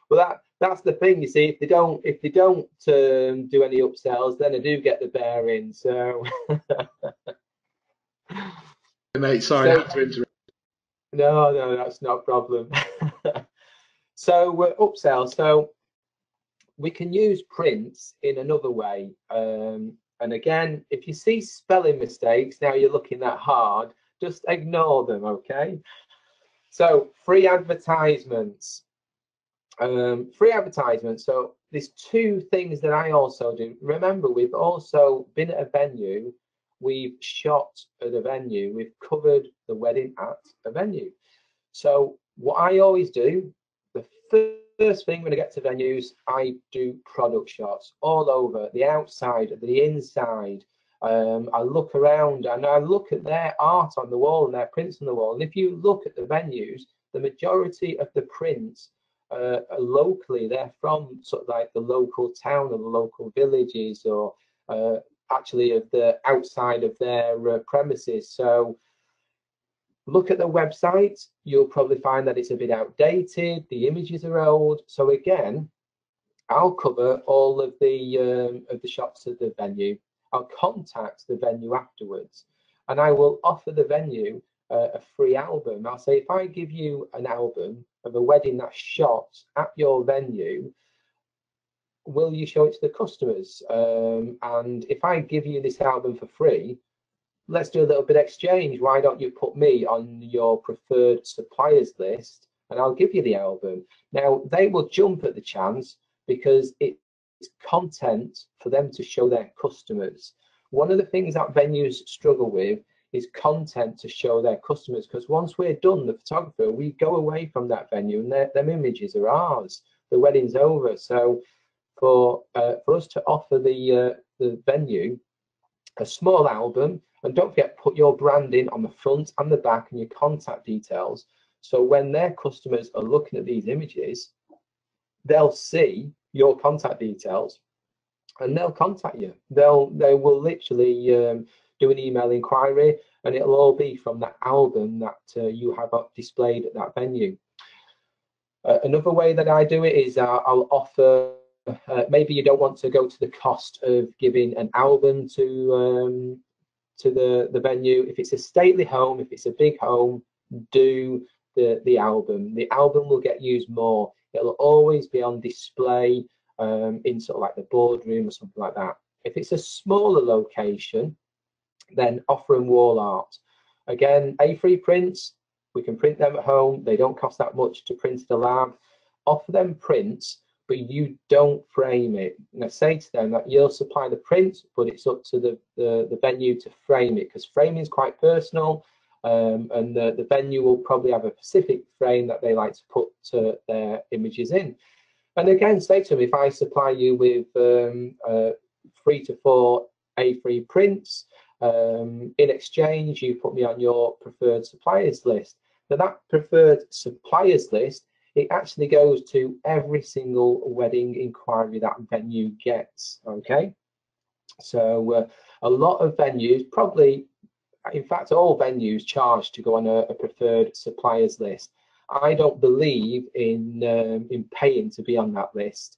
Well, that's the thing. You see, if they don't do any upsells, then I do get the bear in. So, mate, sorry, I have to interrupt. No, that's not a problem. So upsell. So we can use prints in another way. And again, if you see spelling mistakes, now you're looking that hard, just ignore them, okay? So free advertisements. Free advertisements. So there's two things that I also do. Remember, we've also been at a venue, we've shot at a venue, we've covered the wedding at a venue. So what I always do, the first thing when I get to venues, I do product shots all over, the outside, the inside. I look around and I look at their art on the wall and their prints on the wall. And if you look at the venues, the majority of the prints locally, they're from sort of like the local town or the local villages, or actually of the outside of their premises. So look at the website, you'll probably find that it's a bit outdated, the images are old. So again, I'll cover all of the shots of the venue. I'll contact the venue afterwards, and I will offer the venue a free album. I'll say, if I give you an album of a wedding that's shot at your venue, will you show it to the customers? And if I give you this album for free, let's do a little bit of exchange. Why don't you put me on your preferred suppliers list, and I'll give you the album. Now, they will jump at the chance because it's content for them to show their customers. One of the things that venues struggle with is content to show their customers, because once we're done, the photographer, we go away from that venue and them images are ours. The wedding's over. So for us to offer the venue a small album, and don't forget, put your branding on the front and the back and your contact details, so when their customers are looking at these images, they'll see your contact details and they'll contact you. They will literally do an email inquiry, and it'll all be from that album that you have displayed at that venue. Another way that I do it is I'll offer, maybe you don't want to go to the cost of giving an album to the venue. If it's a stately home, if it's a big home, do the album. The album will get used more. It'll always be on display in sort of like the boardroom or something like that. If it's a smaller location, then offer them wall art. Again, A3 prints, we can print them at home. They don't cost that much to print at the lab. Offer them prints, but you don't frame it. And I say to them that you'll supply the print, but it's up to the venue to frame it, because framing is quite personal, and the venue will probably have a specific frame that they like to put their images in. And again, say to them, if I supply you with 3 to 4 A3 prints, in exchange, you put me on your preferred suppliers list. Now, that preferred suppliers list, it actually goes to every single wedding inquiry that venue gets. Okay, so a lot of venues, probably, in fact, all venues charge to go on a preferred suppliers list. I don't believe in paying to be on that list,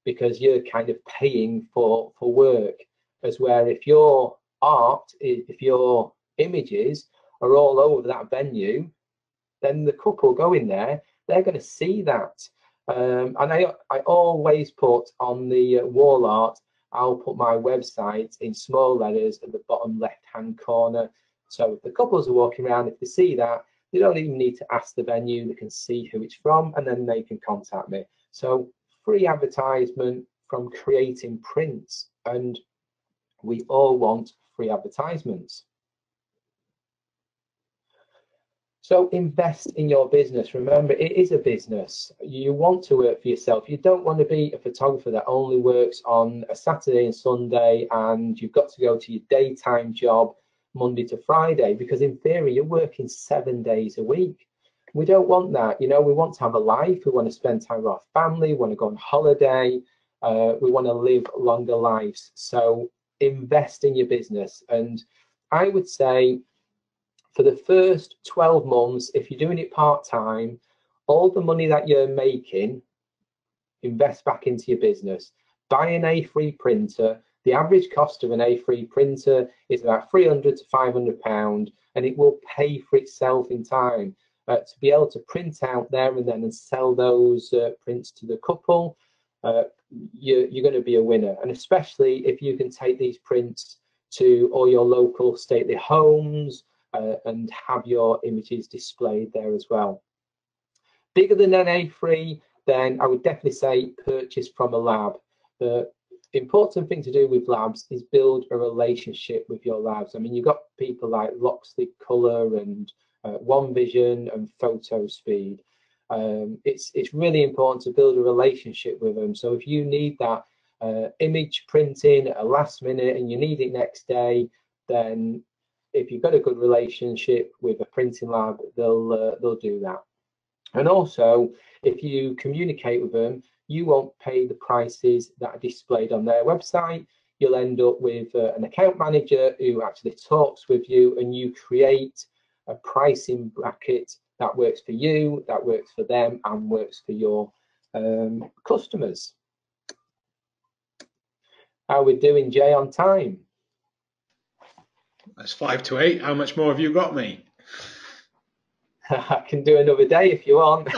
because you're kind of paying for work, as where if your art, if your images are all over that venue, then the couple going there, they're going to see that. And I always put on the wall art, I'll put my website in small letters at the bottom left hand corner. So if the couples are walking around, if they see that, they don't even need to ask the venue, they can see who it's from, and then they can contact me. So free advertisement from creating prints, and we all want free advertisements. So invest in your business. Remember, it is a business. You want to work for yourself. You don't want to be a photographer that only works on a Saturday and Sunday, and you've got to go to your daytime job Monday to Friday, because in theory you're working 7 days a week. We don't want that. You know, we want to have a life. We want to spend time with our family. We want to go on holiday. We want to live longer lives. So invest in your business. And I would say, for the first 12 months, if you're doing it part-time, all the money that you're making, invest back into your business. Buy an A3 printer. The average cost of an A3 printer is about £300 to £500, and it will pay for itself in time. To be able to print out there and then and sell those prints to the couple, you're going to be a winner. And especially if you can take these prints to all your local stately homes, and have your images displayed there as well. Bigger than an A3, then I would definitely say purchase from a lab. The important thing to do with labs is build a relationship with your labs. I mean, you've got people like Loxley Colour and One Vision and Photo Speed. It's really important to build a relationship with them. So if you need that image printing at a last minute and you need it next day, then if you've got a good relationship with a printing lab, they'll do that. And also, if you communicate with them, you won't pay the prices that are displayed on their website. You'll end up with an account manager who actually talks with you, and you create a pricing bracket that works for you, that works for them, and works for your customers. How are we doing, Jay, on time? That's 5 to 8. How much more have you got me? I can do another day if you want.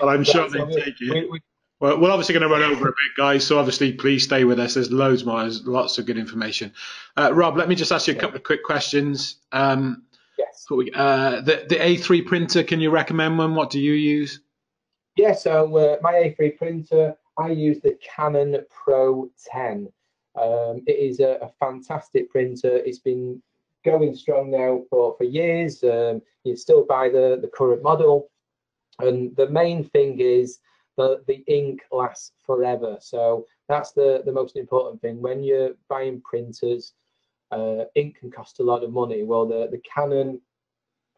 Well, I'm sure they take it. Well, we're obviously going to run over a bit, guys, so obviously please stay with us. There's loads more. There's lots of good information. Rob, let me just ask you a couple of quick questions. Yes. The A3 printer, can you recommend one? What do you use? Yeah, so my A3 printer, I use the Canon Pro 10. It is a fantastic printer. It's been going strong now for years. You still buy the current model, and the main thing is the ink lasts forever. So that's the most important thing. When you're buying printers, ink can cost a lot of money. Well, the Canon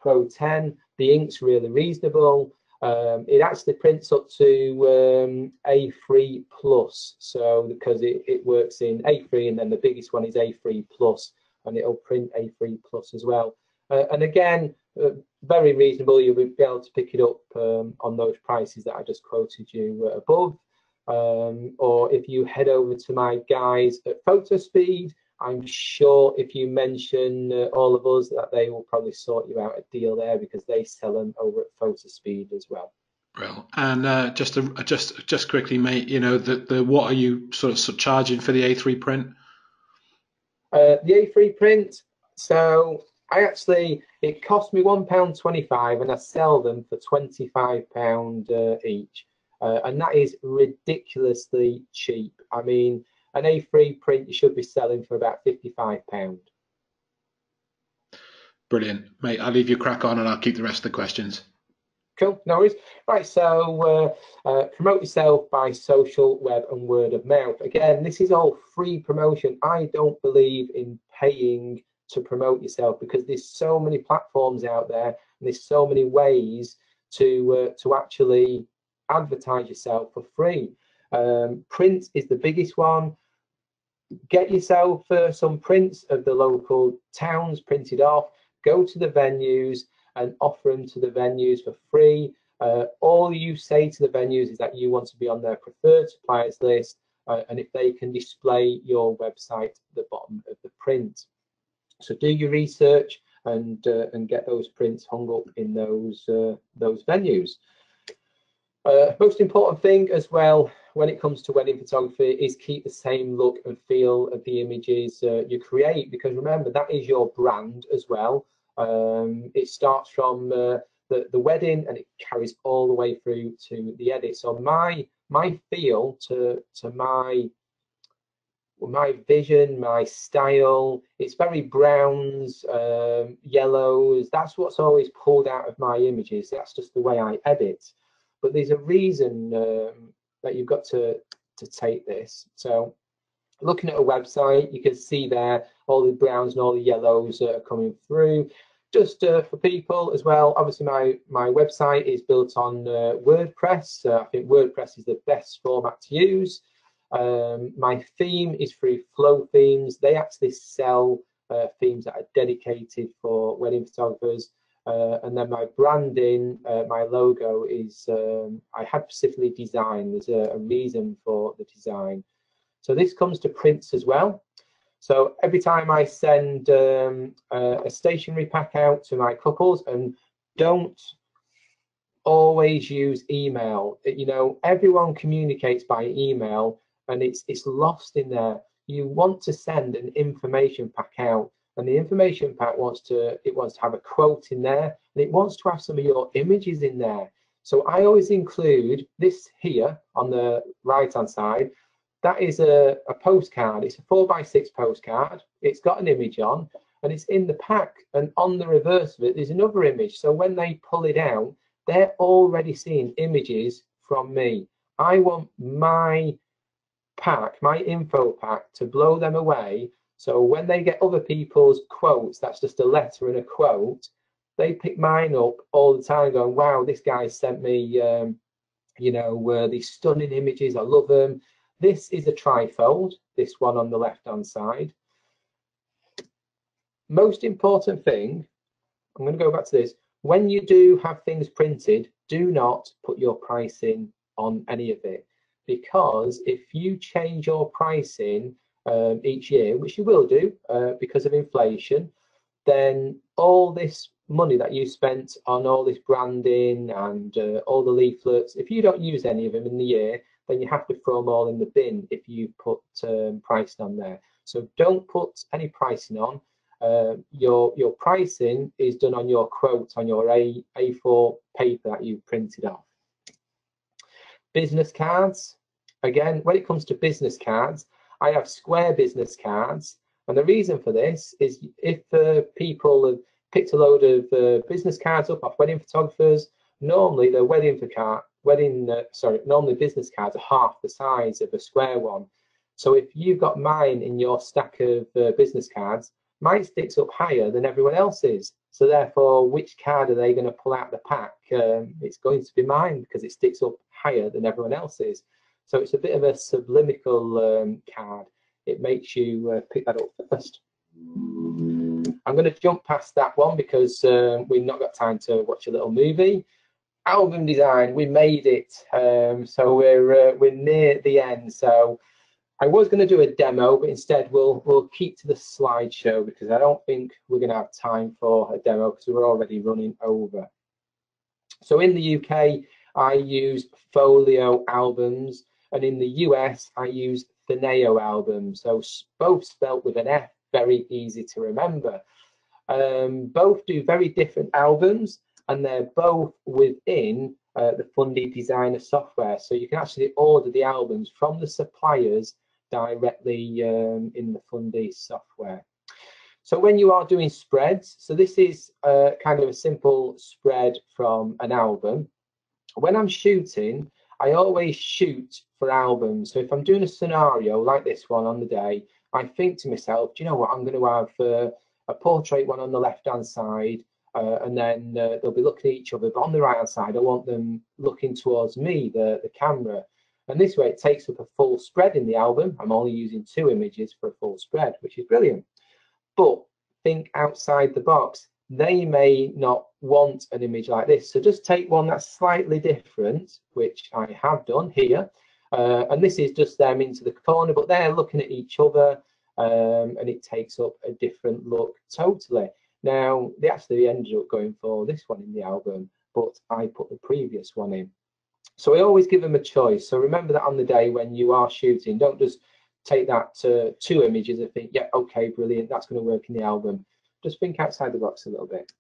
Pro 10, the ink's really reasonable. It actually prints up to A3 plus, so because it works in A3, and then the biggest one is A3 plus, and it'll print A3 plus as well. And again, very reasonable. You'll be able to pick it up on those prices that I just quoted you above. Or if you head over to my guys at PhotoSpeed, I'm sure if you mention all of us, that they will probably sort you out a deal there, because they sell them over at PhotoSpeed as well. Well, and just quickly, mate, you know, the what are you sort of charging for the A3 print? The A3 print, so it cost me £1.25, and I sell them for £25 each, and that is ridiculously cheap. I mean, an A3 print you should be selling for about £55. Brilliant, mate. I'll leave you crack on, and I'll keep the rest of the questions. Cool, no worries. Right, so promote yourself by social, web, and word of mouth. Again, this is all free promotion. I don't believe in paying to promote yourself, because there's so many platforms out there, and there's so many ways to actually advertise yourself for free. Print is the biggest one. Get yourself some prints of the local towns printed off. Go to the venues and offer them to the venues for free. All you say to the venues is that you want to be on their preferred suppliers list, and if they can display your website at the bottom of the print. So do your research and get those prints hung up in those venues. Most important thing as well when it comes to wedding photography is keep the same look and feel of the images you create, because remember, that is your brand as well. It starts from the wedding, and it carries all the way through to the edit. So my feel to my vision, my style, it's very browns, yellows. That's what's always pulled out of my images. That's just the way I edit. But there's a reason that you've got to take this. So looking at a website, you can see there all the browns and all the yellows are coming through. Just for people as well, obviously my website is built on WordPress. I think WordPress is the best format to use. My theme is through Flow Themes. They actually sell themes that are dedicated for wedding photographers. And then my branding, my logo is, I had specifically designed. There's a reason for the design. So this comes to prints as well. So every time I send a stationery pack out to my couples, and don't always use email. You know, everyone communicates by email, and it's lost in there. You want to send an information pack out, and the information pack wants to have a quote in there, and it wants to have some of your images in there. So I always include this here on the right hand side. That is a postcard. It's a 4x6 postcard. It's got an image on, and it's in the pack, and on the reverse of it there's another image. So when they pull it out, they're already seeing images from me. I want my pack, my info pack, to blow them away. So when they get other people's quotes, that's just a letter and a quote, they pick mine up all the time going, wow, this guy sent me you know, these stunning images, I love them. This is a trifold, this one on the left hand side. Most important thing, I'm going to go back to this. When you do have things printed, do not put your pricing on any of it, because if you change your pricing each year, which you will do because of inflation, then all this money that you spent on all this branding and all the leaflets, if you don't use any of them in the year, then you have to throw them all in the bin if you put pricing on there. So don't put any pricing on. Your pricing is done on your quote on your A4 paper that you printed off. Business cards. Again, when it comes to business cards, I have square business cards, and the reason for this is if people have picked a load of business cards up off wedding photographers, normally the normally business cards are half the size of a square one. So if you've got mine in your stack of business cards, mine sticks up higher than everyone else's. So therefore, which card are they going to pull out the pack? It's going to be mine because it sticks up higher than everyone else's. So it's a bit of a subliminal card. It makes you pick that up first. I'm going to jump past that one because we've not got time to watch a little movie. Album design, we made it. So we're near the end. So I was going to do a demo, but instead we'll keep to the slideshow because I don't think we're going to have time for a demo because we're already running over. So in the UK, I use Folio albums, and in the US, I use Theneo albums. So both spelt with an F, very easy to remember. Both do very different albums, and they're both within the Fundy Designer software. So you can actually order the albums from the suppliers directly in the Fundy software. So when you are doing spreads, so this is kind of a simple spread from an album. When I'm shooting, I always shoot for albums. So if I'm doing a scenario like this one on the day, I think to myself, do you know what, I'm going to have a portrait one on the left-hand side, and then they'll be looking at each other. But on the right-hand side, I want them looking towards me, the camera. And this way, it takes up a full spread in the album. I'm only using 2 images for a full spread, which is brilliant. But think outside the box. They may not want an image like this. So just take one that's slightly different, which I have done here. And this is just them into the corner, but they're looking at each other, and it takes up a different look totally. Now, they actually ended up going for this one in the album, but I put the previous one in. So I always give them a choice. So remember that on the day when you are shooting, don't just take that 2 images and think, yeah, okay, brilliant, that's going to work in the album. Just think outside the box a little bit.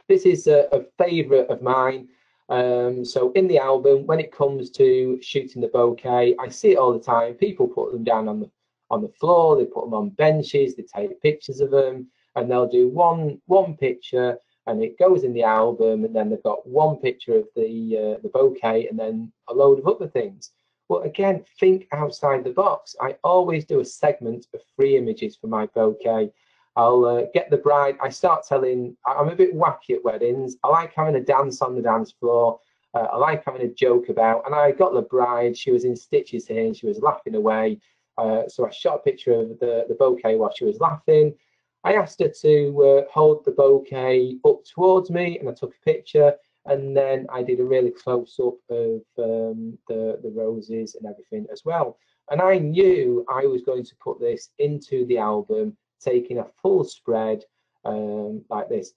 This is a favourite of mine. So in the album, when it comes to shooting the bouquet, I see it all the time. People put them down on the floor, they put them on benches, they take pictures of them, and they'll do one picture, and it goes in the album, and then they've got one picture of the bouquet, and then a load of other things. Well, again, think outside the box. I always do a segment of 3 images for my bouquet. I'll get the bride. I start telling, I'm a bit wacky at weddings. I like having a dance on the dance floor. I like having a joke about. And I got the bride. She was in stitches here and she was laughing away. So I shot a picture of the bouquet while she was laughing. I asked her to hold the bouquet up towards me, and I took a picture. And then I did a really close up of the roses and everything as well. And I knew I was going to put this into the album, taking a full spread like this.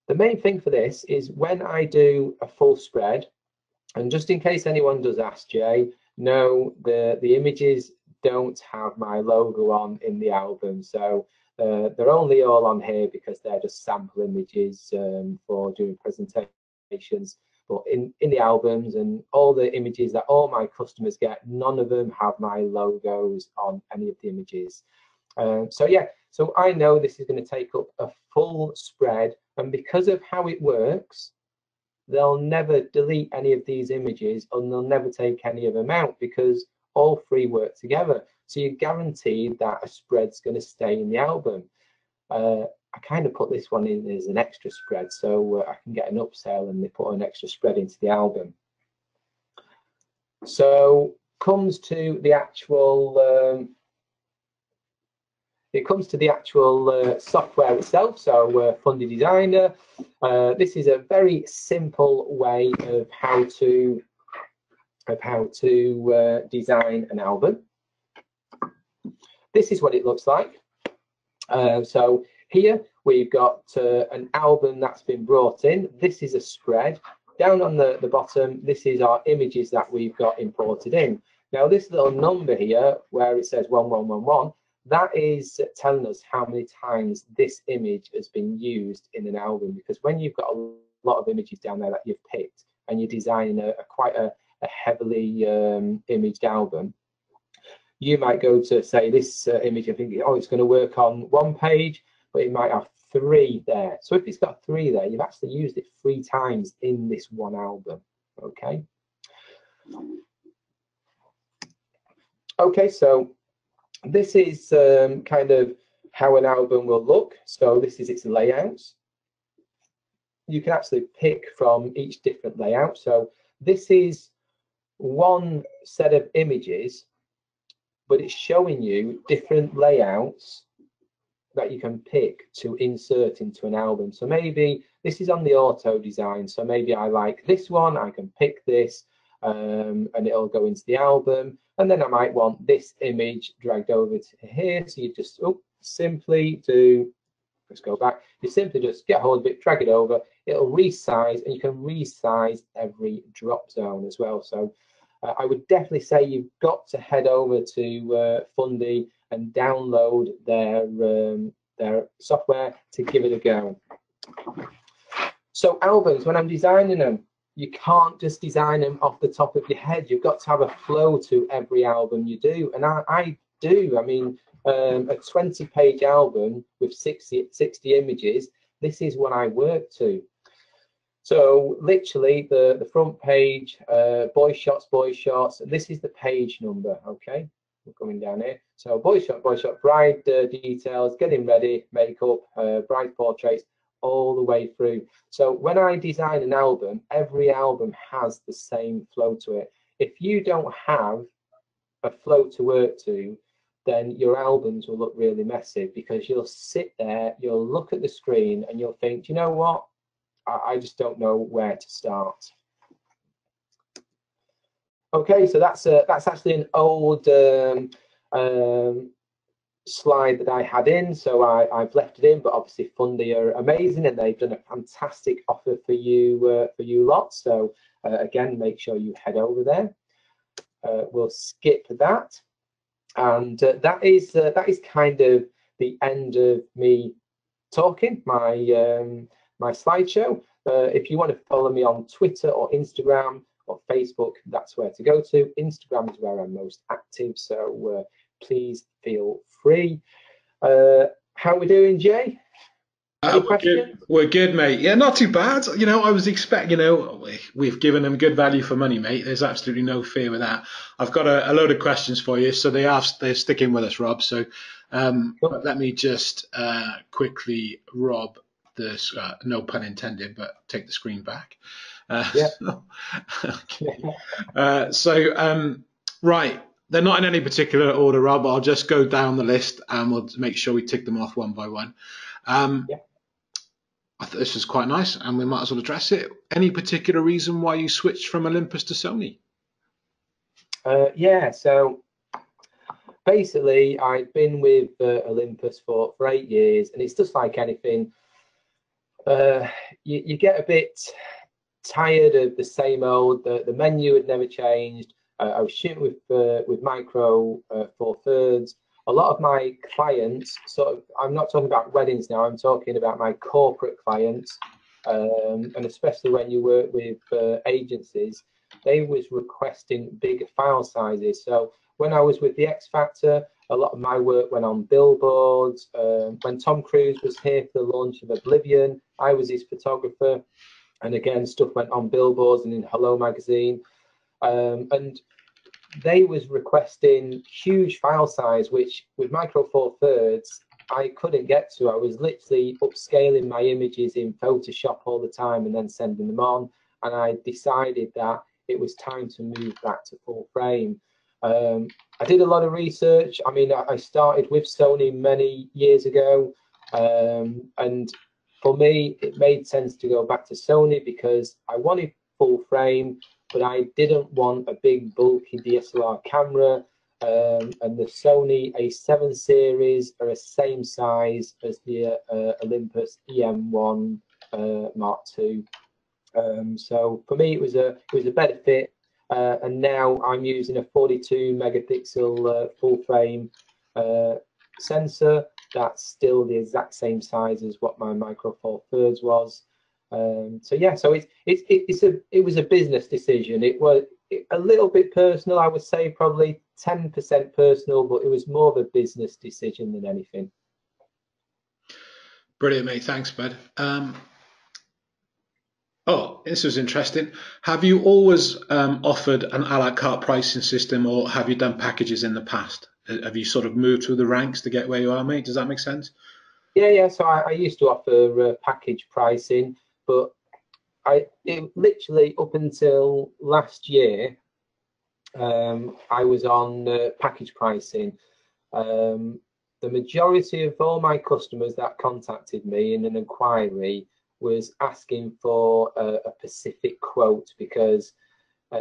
The main thing for this is when I do a full spread, and just in case anyone does ask, Jay, no, the images don't have my logo on in the album. So they're only all on here because they're just sample images for doing presentations. But in the albums and all the images that all my customers get, none of them have my logos on any of the images. So yeah, so I know this is going to take up a full spread, and because of how it works, they'll never delete any of these images, and they'll never take any of them out because all 3 work together. So you're guaranteed that a spread's going to stay in the album. I kind of put this one in as an extra spread, so I can get an upsell and they put an extra spread into the album. So comes to the actual software itself. So Fundy Designer, this is a very simple way of how to design an album. This is what it looks like. So here we've got an album that's been brought in. This is a spread. Down on the bottom, this is our images that we've got imported in. Now this little number here where it says 1111, that is telling us how many times this image has been used in an album, because when you've got a lot of images down there that you've picked and you're designing quite a heavily imaged album, you might go to say this image and think, oh, it's going to work on 1 page, but it might have 3 there. So if it's got 3 there, you've actually used it 3 times in this one album. Okay. Okay, so this is kind of how an album will look. So this is its layouts. You can actually pick from each different layout. So this is one set of images, but it's showing you different layouts that you can pick to insert into an album. So maybe this is on the auto design. So maybe I like this one, I can pick this and it'll go into the album. And then I might want this image dragged over to here. So you just simply do, let's go back. You simply just get hold of it, drag it over, it'll resize, and you can resize every drop zone as well. So I would definitely say you've got to head over to Fundy and download their software to give it a go. So albums, when I'm designing them, you can't just design them off the top of your head. You've got to have a flow to every album you do, and I do. I mean, a 20-page album with 60 images, this is what I work to. So literally the front page, boy shots, this is the page number, okay? We're coming down here. So boy shot, bride details, getting ready, makeup, bride portraits, all the way through. So when I design an album, every album has the same flow to it. If you don't have a flow to work to, then your albums will look really messy, because you'll sit there, you'll look at the screen and you'll think, you know what? I just don't know where to start. Okay, so that's actually an old slide that I had in, so I've left it in. But obviously Fundy are amazing, and they've done a fantastic offer for you lot. So again, make sure you head over there. We'll skip that, and that is kind of the end of me talking my slideshow. If you want to follow me on Twitter or Instagram or Facebook, that's where to go to. Instagram is where I'm most active, so please feel free. How are we doing, Jay? We're good, mate. Yeah, not too bad. You know, I was expecting, we've given them good value for money, mate. There's absolutely no fear with that. I've got a load of questions for you, so they're sticking with us, Rob. So but let me just quickly, Rob, this no pun intended, but take the screen back. Yeah. Right. They're not in any particular order, Rob. I'll just go down the list and we'll make sure we tick them off one by one. I thought this was quite nice, and we might as well address it. Any particular reason why you switched from Olympus to Sony? Yeah, so basically I've been with Olympus for 8 years, and it's just like anything. You get a bit tired of the same old. The menu had never changed. I was shooting with micro 4/3. A lot of my clients, I'm not talking about weddings now, I'm talking about my corporate clients, and especially when you work with agencies, they was requesting bigger file sizes. So when I was with the X Factor, a lot of my work went on billboards. When Tom Cruise was here for the launch of Oblivion, I was his photographer, and again, stuff went on billboards and in Hello magazine. And they was requesting huge file size, which with micro 4/3 I couldn't get to. I was literally upscaling my images in Photoshop all the time and then sending them on, and I decided that it was time to move back to full frame. I did a lot of research. I mean, I started with Sony many years ago, and for me it made sense to go back to Sony because I wanted full frame, but I didn't want a big bulky DSLR camera, and the Sony A7 series are the same size as the Olympus EM1 Mark II. So for me it was a better fit, and now I'm using a 42 megapixel full frame sensor that's still the exact same size as what my micro 4/3 was. So yeah, so it was a business decision. It was a little bit personal, I would say, probably 10% personal, but it was more of a business decision than anything. Brilliant, mate. Thanks, bud. Oh, this was interesting. Have you always offered an a la carte pricing system, or have you done packages in the past? have you sort of moved through the ranks to get where you are, mate? Does that make sense? Yeah. So I used to offer package pricing, but it literally up until last year, I was on package pricing. The majority of all my customers that contacted me in an inquiry was asking for a specific quote because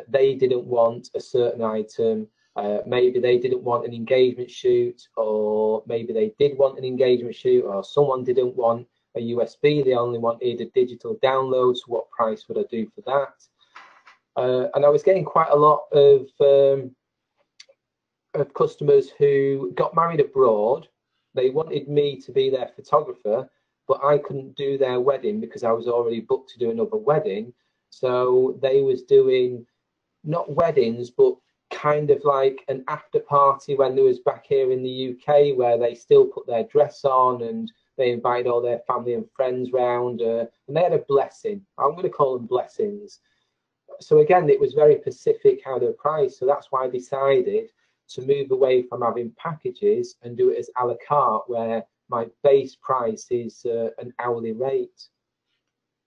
they didn't want a certain item. Maybe they didn't want an engagement shoot, or maybe they did want an engagement shoot, or someone didn't want a USB, they only wanted a digital download. So what price would I do for that? And I was getting quite a lot of customers who got married abroad. They wanted me to be their photographer, but I couldn't do their wedding because I was already booked to do another wedding. So they was doing not weddings, but kind of like an after party when they was back here in the UK, where they still put their dress on and they invited all their family and friends round, and they had a blessing. I'm going to call them blessings. So again, it was very specific how they're priced. So that's why I decided to move away from having packages and do it as a la carte, where my base price is an hourly rate.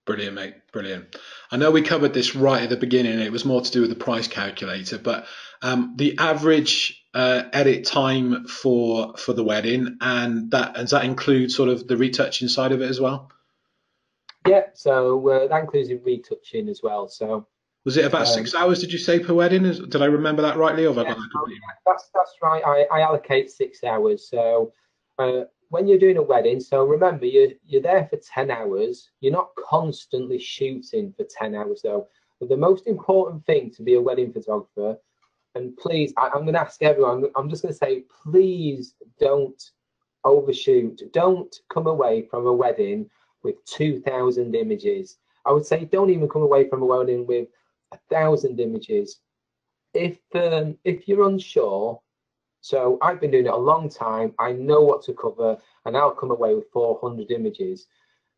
Brilliant, mate. Brilliant. I know we covered this right at the beginning. It was more to do with the price calculator, but the average edit time for the wedding, and does that include sort of the retouching side of it as well? Yeah, so that includes the retouching as well. So was it about 6 hours, did you say, per wedding? Did I remember that rightly, or have I got that completely wrong? That's right. I allocate 6 hours. So when you're doing a wedding, so remember you're there for 10 hours. You're not constantly shooting for 10 hours though. But the most important thing to be a wedding photographer, and please, I'm going to ask everyone, I'm just going to say, please don't overshoot. Don't come away from a wedding with 2,000 images. I would say don't even come away from a wedding with 1,000 images. If you're unsure, so I've been doing it a long time, I know what to cover, and I'll come away with 400 images.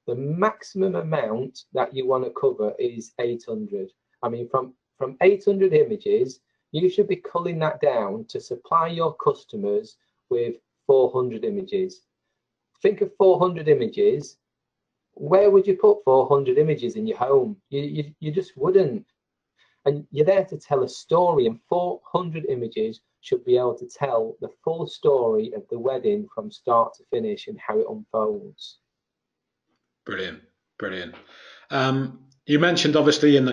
The maximum amount that you want to cover is 800. I mean, from 800 images, you should be culling that down to supply your customers with 400 images. Think of 400 images. Where would you put 400 images in your home? You just wouldn't. And you're there to tell a story, and 400 images should be able to tell the full story of the wedding from start to finish and how it unfolds. Brilliant, brilliant. You mentioned obviously in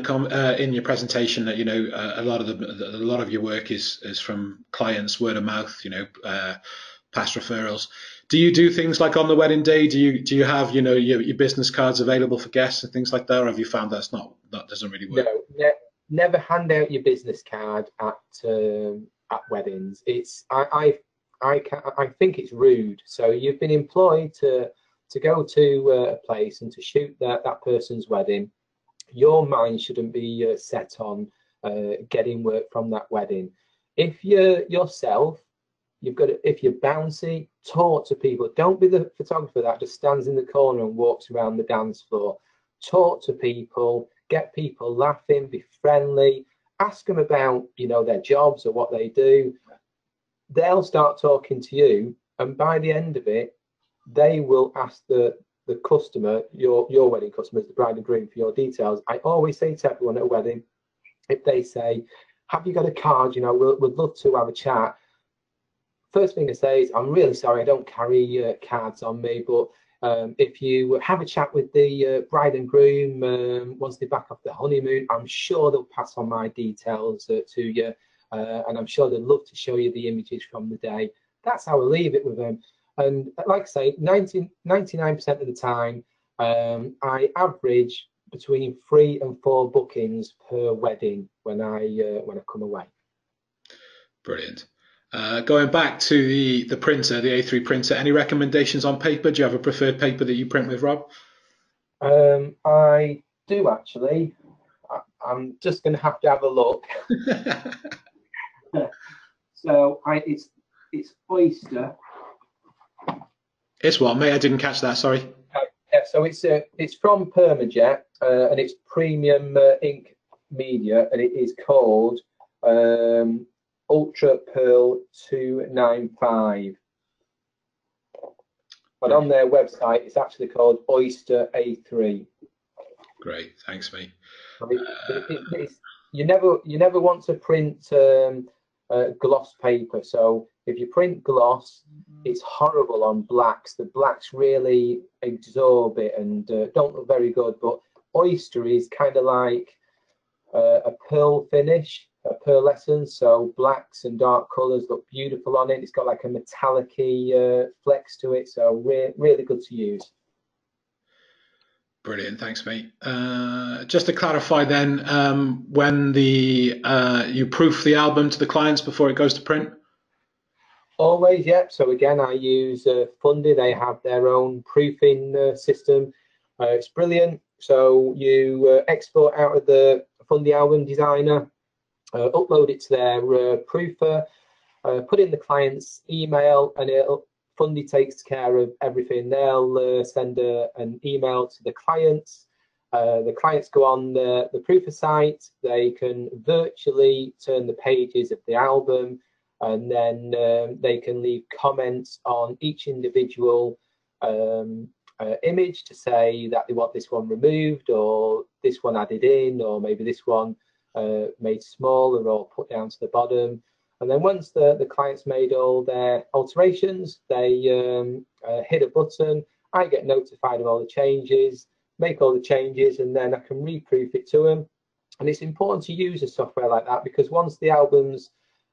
your presentation that a lot of your work is from clients, word of mouth, past referrals. Do you do things like on the wedding day? Do you have your business cards available for guests and things like that, or have you found that doesn't really work? No, never hand out your business card at weddings. I think it's rude. So you've been employed to go to a place and to shoot that person's wedding. Your mind shouldn't be set on getting work from that wedding. If you're yourself, if you're bouncy, talk to people. Don't be the photographer that just stands in the corner and walks around the dance floor. Talk to people, get people laughing, be friendly, ask them about their jobs or what they do. They'll start talking to you, and by the end of it, they will ask the customer, your wedding customers, the bride and groom, for your details. I always say to everyone at a wedding, if they say, have you got a card, we'd love to have a chat. First thing I say is, I'm really sorry, I don't carry cards on me, but if you have a chat with the bride and groom once they're back off the honeymoon, I'm sure they'll pass on my details to you, and I'm sure they'd love to show you the images from the day. That's how I leave it with them. And like I say, 99% of the time, I average between 3 and 4 bookings per wedding when I come away. Brilliant. Going back to the printer, the A3 printer, any recommendations on paper? Do you have a preferred paper that you print with, Rob? I do actually. I'm just going to have a look. So it's Oyster. It's what, mate? I didn't catch that. Sorry. Yeah, so it's from Permajet, and it's premium ink media, and it is called Ultra Pearl 295. But on their website, it's actually called Oyster A3. Great, thanks, mate. You never want to print gloss paper. So if you print gloss, it's horrible on blacks. The blacks really absorb it and don't look very good. But oyster is kind of like a pearl finish, a pearlescent. So blacks and dark colours look beautiful on it. It's got like a metallic-y flex to it. So really good to use. Brilliant, thanks, mate. Just to clarify then, when you proof the album to the clients before it goes to print? Always, yeah. So again, I use Fundy. They have their own proofing system. It's brilliant. So you export out of the Fundy album designer, upload it to their proofer, put in the client's email, and Fundy takes care of everything. They'll send an email to the clients. The clients go on the proofer site. They can virtually turn the pages of the album, and then they can leave comments on each individual image to say that they want this one removed, or this one added in, or maybe this one made smaller or put down to the bottom. And then once the client's made all their alterations, they hit a button. I get notified of all the changes, make all the changes, and then I can reproof it to them. And it's important to use a software like that, because once the album's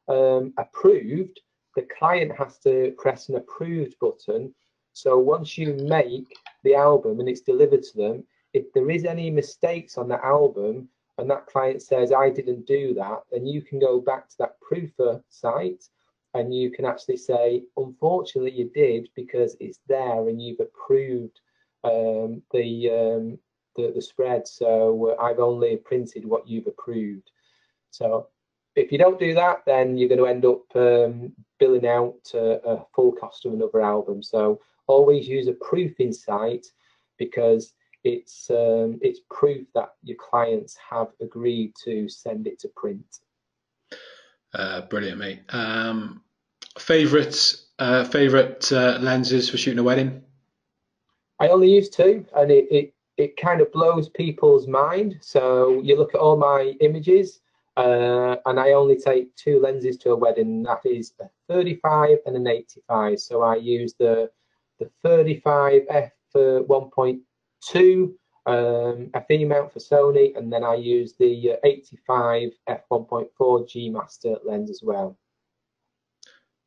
approved, the client has to press an approved button. So once you make the album and it's delivered to them, if there is any mistakes on the album and that client says, I didn't do that, then you can go back to that proofer site and you can actually say, unfortunately you did, because it's there and you've approved the spread. So I've only printed what you've approved. So if you don't do that, then you're going to end up billing out a full cost of another album. So always use a proofing site, because it's proof that your clients have agreed to send it to print. Brilliant, mate. Favorite lenses for shooting a wedding? I only use two, and it kind of blows people's mind. So you look at all my images, and I only take two lenses to a wedding. That is a 35 and an 85. So I use the 35 f 1.2 FE mount for Sony, and then I use the 85 f 1.4 G Master lens as well.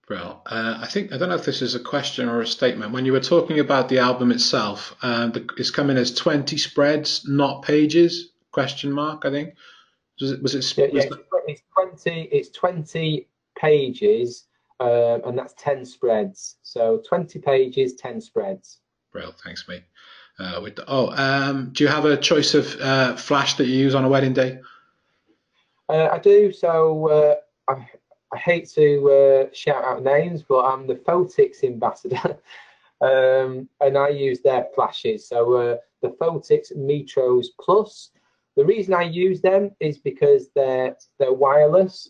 Well, I don't know if this is a question or a statement. When you were talking about the album itself, it's coming as 20 spreads, not pages? Question mark, I think. It's 20 pages, and that's 10 spreads. So 20 pages, 10 spreads. Well, thanks, mate. Do you have a choice of flash that you use on a wedding day? I do. So I hate to shout out names, but I'm the Photix ambassador, and I use their flashes. So the Photix Metros Plus. The reason I use them is because they're wireless.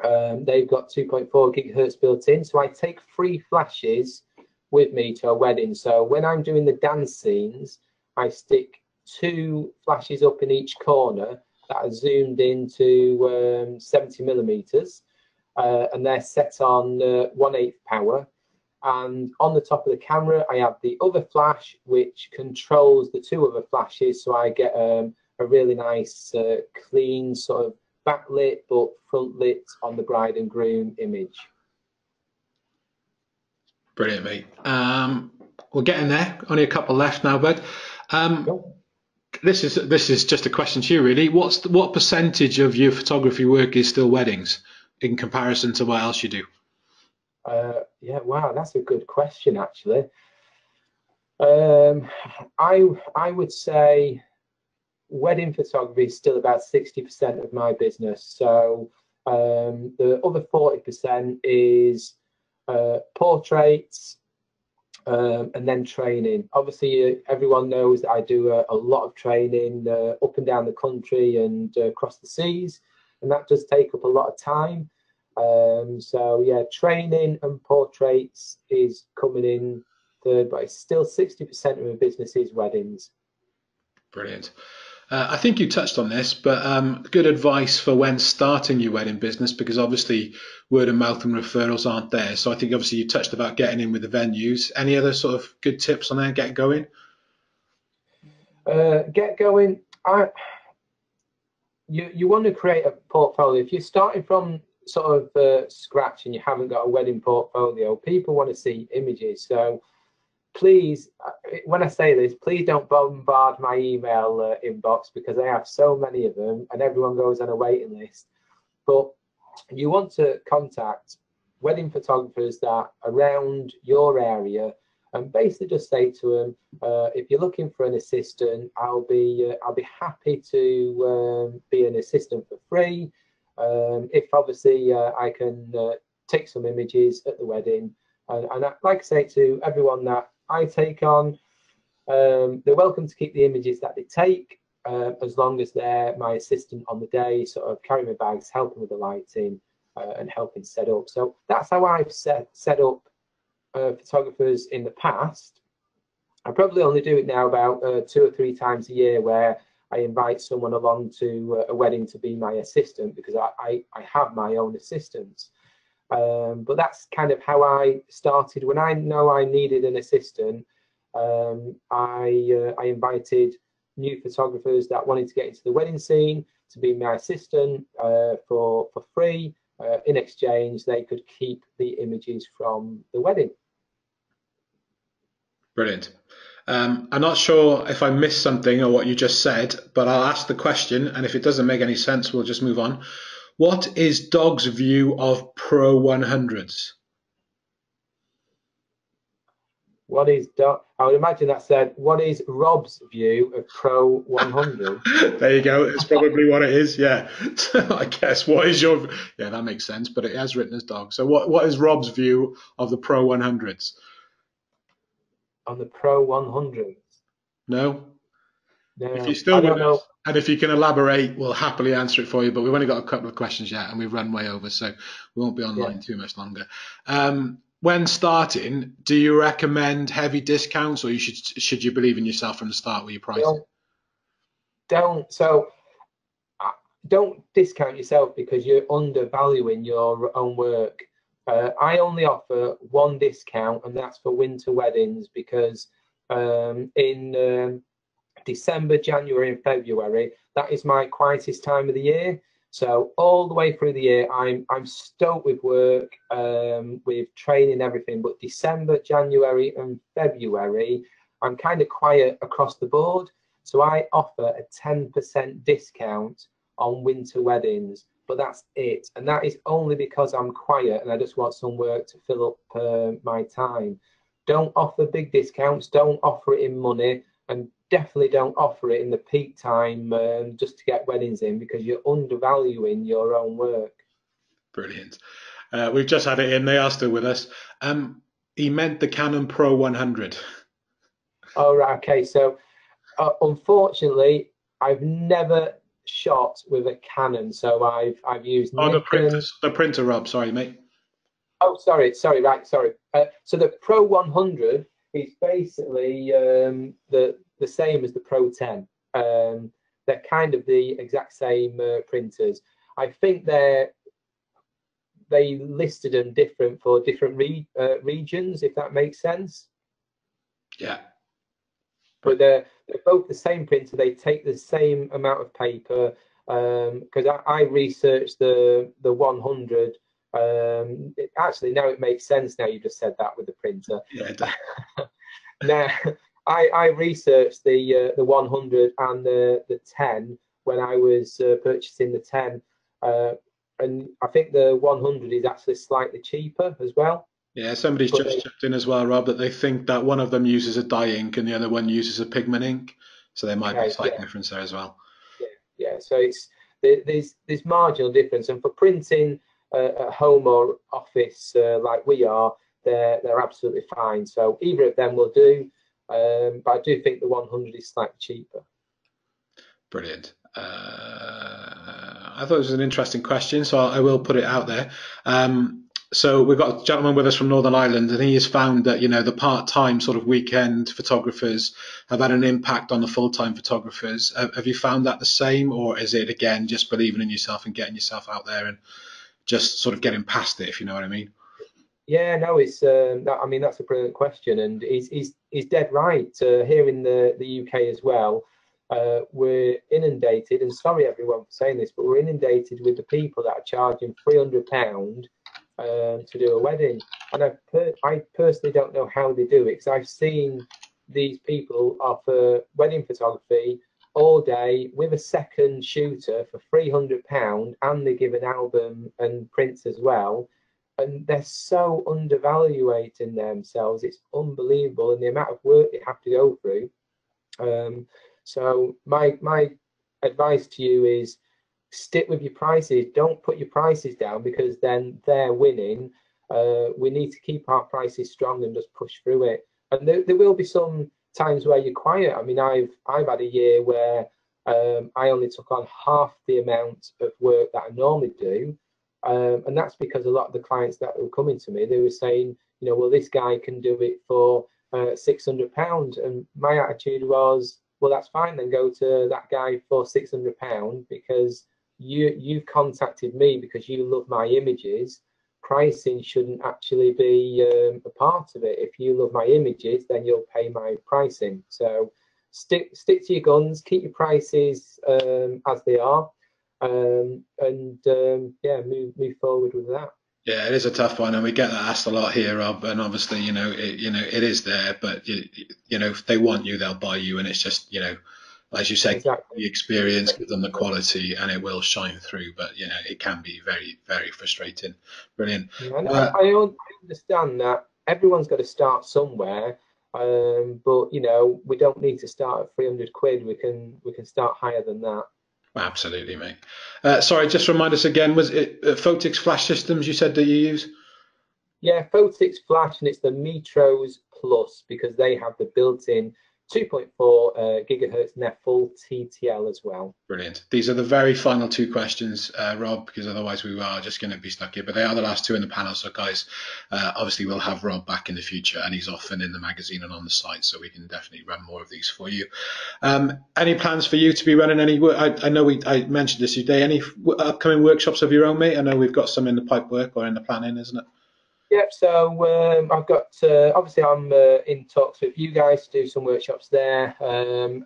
They've got 2.4 gigahertz built in. So I take 3 flashes with me to a wedding. So when I'm doing the dance scenes, I stick 2 flashes up in each corner that are zoomed into 70 millimeters, and they're set on 1/8 power. And on the top of the camera, I have the other flash, which controls the 2 other flashes. So I get a really nice, clean sort of backlit but front lit on the bride and groom image. Brilliant, mate. We're getting there. Only a couple left now, bud. This is just a question to you, really. What percentage of your photography work is still weddings in comparison to what else you do? Yeah, wow, that's a good question, actually. I would say wedding photography is still about 60% of my business. So the other 40% is portraits, and then training. Obviously, everyone knows that I do a lot of training up and down the country and across the seas, and that does take up a lot of time. So yeah, training and portraits is coming in third, but it's still 60% of my business is weddings. Brilliant. I think you touched on this, but good advice for when starting your wedding business, because obviously word of mouth and referrals aren't there. So I think obviously you touched about getting in with the venues. Any other sort of good tips on there? Get going. Get going. You want to create a portfolio. If you're starting from sort of scratch and you haven't got a wedding portfolio, people want to see images. So please, when I say this, please don't bombard my email inbox, because I have so many of them and everyone goes on a waiting list. But you want to contact wedding photographers that are around your area and basically just say to them, if you're looking for an assistant, I'll be happy to be an assistant for free. If obviously I can take some images at the wedding, and like I say to everyone that I take on, they're welcome to keep the images that they take, as long as they're my assistant on the day, sort of carrying my bags, helping with the lighting, and helping set up. So that's how I've set up photographers in the past. I probably only do it now about 2 or 3 times a year, where I invite someone along to a wedding to be my assistant, because I have my own assistants. But that's kind of how I started. When I know I needed an assistant, I invited new photographers that wanted to get into the wedding scene to be my assistant for free. In exchange, they could keep the images from the wedding. Brilliant. I'm not sure if I missed something or what you just said, but I'll ask the question, and if it doesn't make any sense, we'll just move on. What is Dog's view of Pro 100s? What is I would imagine that said, what is Rob's view of Pro 100? There you go. It's probably what it is. Yeah. I guess. What is your? Yeah, that makes sense. But it has written as Dog. So what is Rob's view of the Pro 100s? On the Pro 100s? No. If you're No, still I with don't know. us, and if you can elaborate, we'll happily answer it for you. But we've only got a couple of questions yet, and we've run way over, so we won't be Yeah. online too much longer. When starting, do you recommend heavy discounts, or should you believe in yourself from the start with your pricing? So don't discount yourself, because you're undervaluing your own work. I only offer one discount, and that's for winter weddings, because in December, January, and February, that is my quietest time of the year. So all the way through the year, I'm stoked with work, with training, everything. But December, January, and February, I'm kind of quiet across the board. So I offer a 10% discount on winter weddings, but that's it. And that is only because I'm quiet and I just want some work to fill up my time. Don't offer big discounts, don't offer it in money, and definitely don't offer it in the peak time just to get weddings in, because you're undervaluing your own work. Brilliant. We've just had it in. They are still with us. He meant the Canon Pro 100. Oh, right, okay. So unfortunately, I've never shot with a Canon, so I've used Oh, Nikon. the printer, Rob. Sorry, mate. Oh, sorry. So the Pro 100 is basically the same as the Pro 10. They're kind of the exact same printers. I think they listed them different for different regions, if that makes sense. Yeah. But they're both the same printer. They take the same amount of paper. Because I researched the 100. Actually, now it makes sense. Now you just said that with the printer. Yeah, it does. Now I researched the 100 and the 10 when I was purchasing the 10, and I think the 100 is actually slightly cheaper as well. Yeah, somebody's But just chipped in as well, Rob, that they think that one of them uses a dye ink and the other one uses a pigment ink. So there might be a okay, slight difference there as well. yeah. So there's marginal difference, and for printing at home or office like we are, they're absolutely fine. So either of them will do, but I do think the 100 is slightly cheaper. Brilliant. I thought it was an interesting question, so I will put it out there. So we've got a gentleman with us from Northern Ireland, and he has found that, the part-time sort of weekend photographers have had an impact on the full-time photographers. Have you found that the same, or is it again just believing in yourself and getting yourself out there and just sort of getting past it, if you know what I mean? Yeah, no, it's I mean, that's a brilliant question, and he's dead right. Here in the UK as well, we're inundated, and sorry everyone for saying this, but we're inundated with the people that are charging £300 to do a wedding, and I personally don't know how they do it, because I've seen these people offer wedding photography all day with a second shooter for £300, and they give an album and prints as well, and they're so undervaluating themselves. It's unbelievable, and the amount of work they have to go through. So my advice to you is stick with your prices. Don't put your prices down, because then they're winning. We need to keep our prices strong and just push through it. And there will be some times where you're quiet. I mean, I've had a year where I only took on half the amount of work that I normally do. And that's because a lot of the clients that were coming to me, they were saying, well, this guy can do it for £600. And my attitude was, well, that's fine, then go to that guy for £600, because you've contacted me because you love my images. Pricing shouldn't actually be a part of it. If you love my images, then you'll pay my pricing. So stick to your guns, keep your prices as they are. Yeah, move forward with that. Yeah, it is a tough one, and we get that asked a lot here, Rob. And obviously, it is there, but if they want you, they'll buy you, and it's just, as you say, Exactly. the experience, give them the quality, and it will shine through. But it can be very, very frustrating. Brilliant. Yeah, and I understand that everyone's got to start somewhere, but we don't need to start at £300. We can start higher than that. Absolutely, mate. Sorry, just remind us again, was it Photix Flash Systems you said that you use? Yeah, Photix Flash, and it's the Metros Plus, because they have the built-in 2.4 gigahertz and they're full TTL as well. Brilliant. These are the very final two questions, Rob, because otherwise we are just going to be stuck here. But they are the last two in the panel. So, guys, obviously we'll have Rob back in the future, and he's often in the magazine and on the site, so we can definitely run more of these for you. Any plans for you to be running any work? I know I mentioned this today. Any upcoming workshops of your own, mate? I know we've got some in the pipe work or in the planning, isn't it? Yep, so I've got, obviously I'm in talks with you guys to do some workshops there.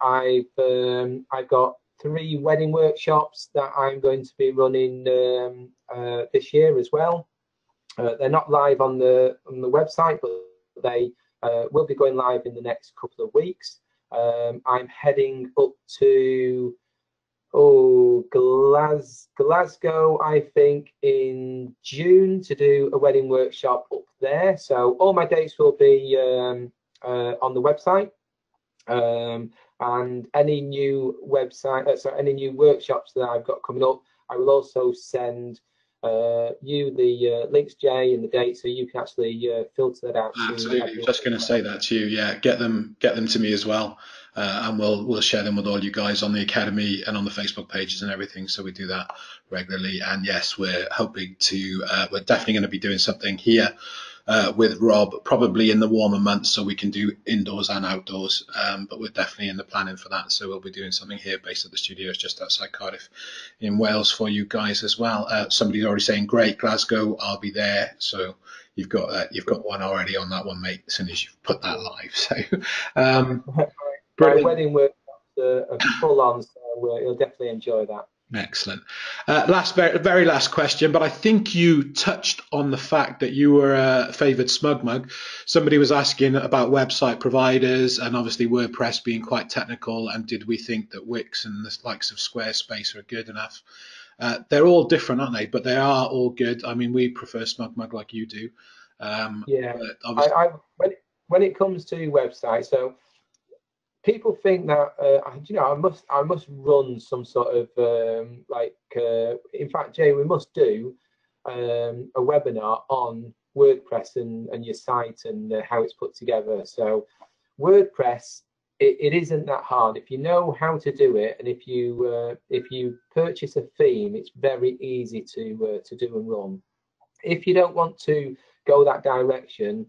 I've got 3 wedding workshops that I'm going to be running this year as well. They're not live on the website, but they will be going live in the next couple of weeks. I'm heading up to Glasgow, I think, in June to do a wedding workshop up there. So all my dates will be on the website, and any new any new workshops that I've got coming up, I will also send you the links, Jay, and the dates, so you can actually filter that out. Absolutely, just going to say that to you. Yeah, get them to me as well, and we'll share them with all you guys on the academy and on the Facebook pages and everything. So we do that regularly. And yes, we're hoping to. We're definitely going to be doing something here with Rob, probably in the warmer months, so we can do indoors and outdoors. But we're definitely in the planning for that. So we'll be doing something here based at the studios just outside Cardiff in Wales for you guys as well. Somebody's already saying, great, Glasgow, I'll be there. So you've got one already on that one, mate, as soon as you've put that live. So my wedding workshops are full on, so you'll definitely enjoy that. Excellent. Very last question, but I think you touched on the fact that you were a favoured smug mug. Somebody was asking about website providers and obviously WordPress being quite technical, and did we think that Wix and the likes of Squarespace are good enough? They're all different, aren't they? But they are all good. I mean, we prefer smug mug like you do. Yeah. When it comes to websites, so people think that I must run some sort of in fact, Jay, we must do a webinar on WordPress and your site and how it's put together. So WordPress it isn't that hard if you know how to do it, and if you purchase a theme, it's very easy to do and run. If you don't want to go that direction,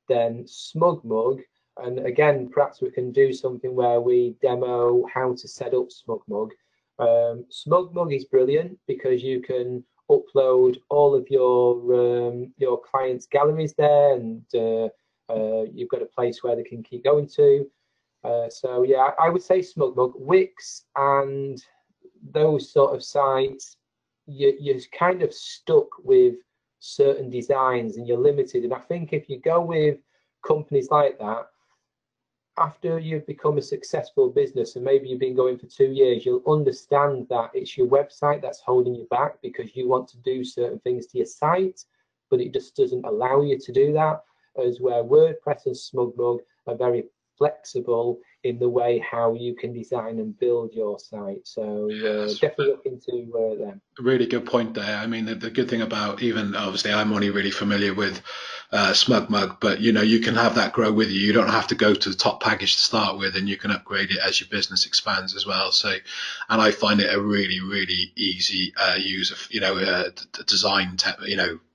then SmugMug, and again, perhaps we can do something where we demo how to set up SmugMug. SmugMug is brilliant because you can upload all of your clients' galleries there, and you've got a place where they can keep going to. So yeah, I would say SmugMug, Wix, and those sort of sites. You're kind of stuck with certain designs and you're limited. And I think if you go with companies like that, after you've become a successful business and maybe you've been going for 2 years, you'll understand that it's your website that's holding you back because you want to do certain things to your site, but it just doesn't allow you to do that. As where WordPress and SmugMug are very flexible in the way how you can design and build your site. So definitely look into them. Really good point there. I mean, the good thing about, even obviously I'm only really familiar with SmugMug, but you can have that grow with you. You don't have to go to the top package to start with, and you can upgrade it as your business expands as well. So, and I find it a really, really easy use of, design,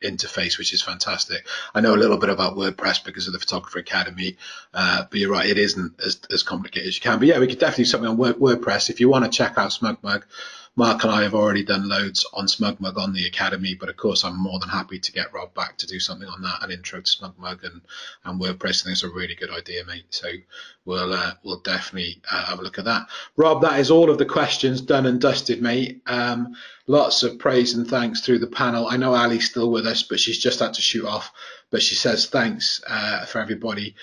interface, which is fantastic. I know a little bit about WordPress because of the Photographer Academy, but you're right, it isn't as complicated as you can. But yeah, we could definitely do something on WordPress. If you want to check out SmugMug, Mark and I have already done loads on SmugMug on the Academy, but of course I'm more than happy to get Rob back to do something on that, an intro to SmugMug and WordPress. I think it's a really good idea, mate. So we'll definitely have a look at that. Rob, that is all of the questions done and dusted, mate. Lots of praise and thanks through the panel. I know Ali's still with us, but she's just had to shoot off. But she says thanks for everybody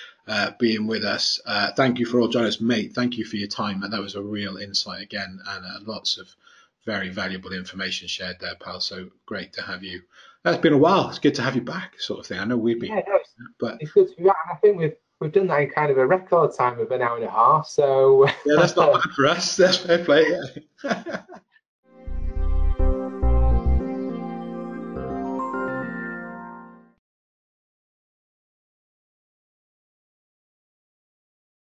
being with us. Thank you for all joining us, mate. Thank you for your time, and that was a real insight again, and lots of very valuable information shared there, pal. So great to have you. It's been a while. It's good to have you back, sort of thing. I know we've been, yeah, no, but it's good to be back. I think we've done that in kind of a record time of an hour and a half. So yeah, that's not bad for us. That's fair play. Yeah.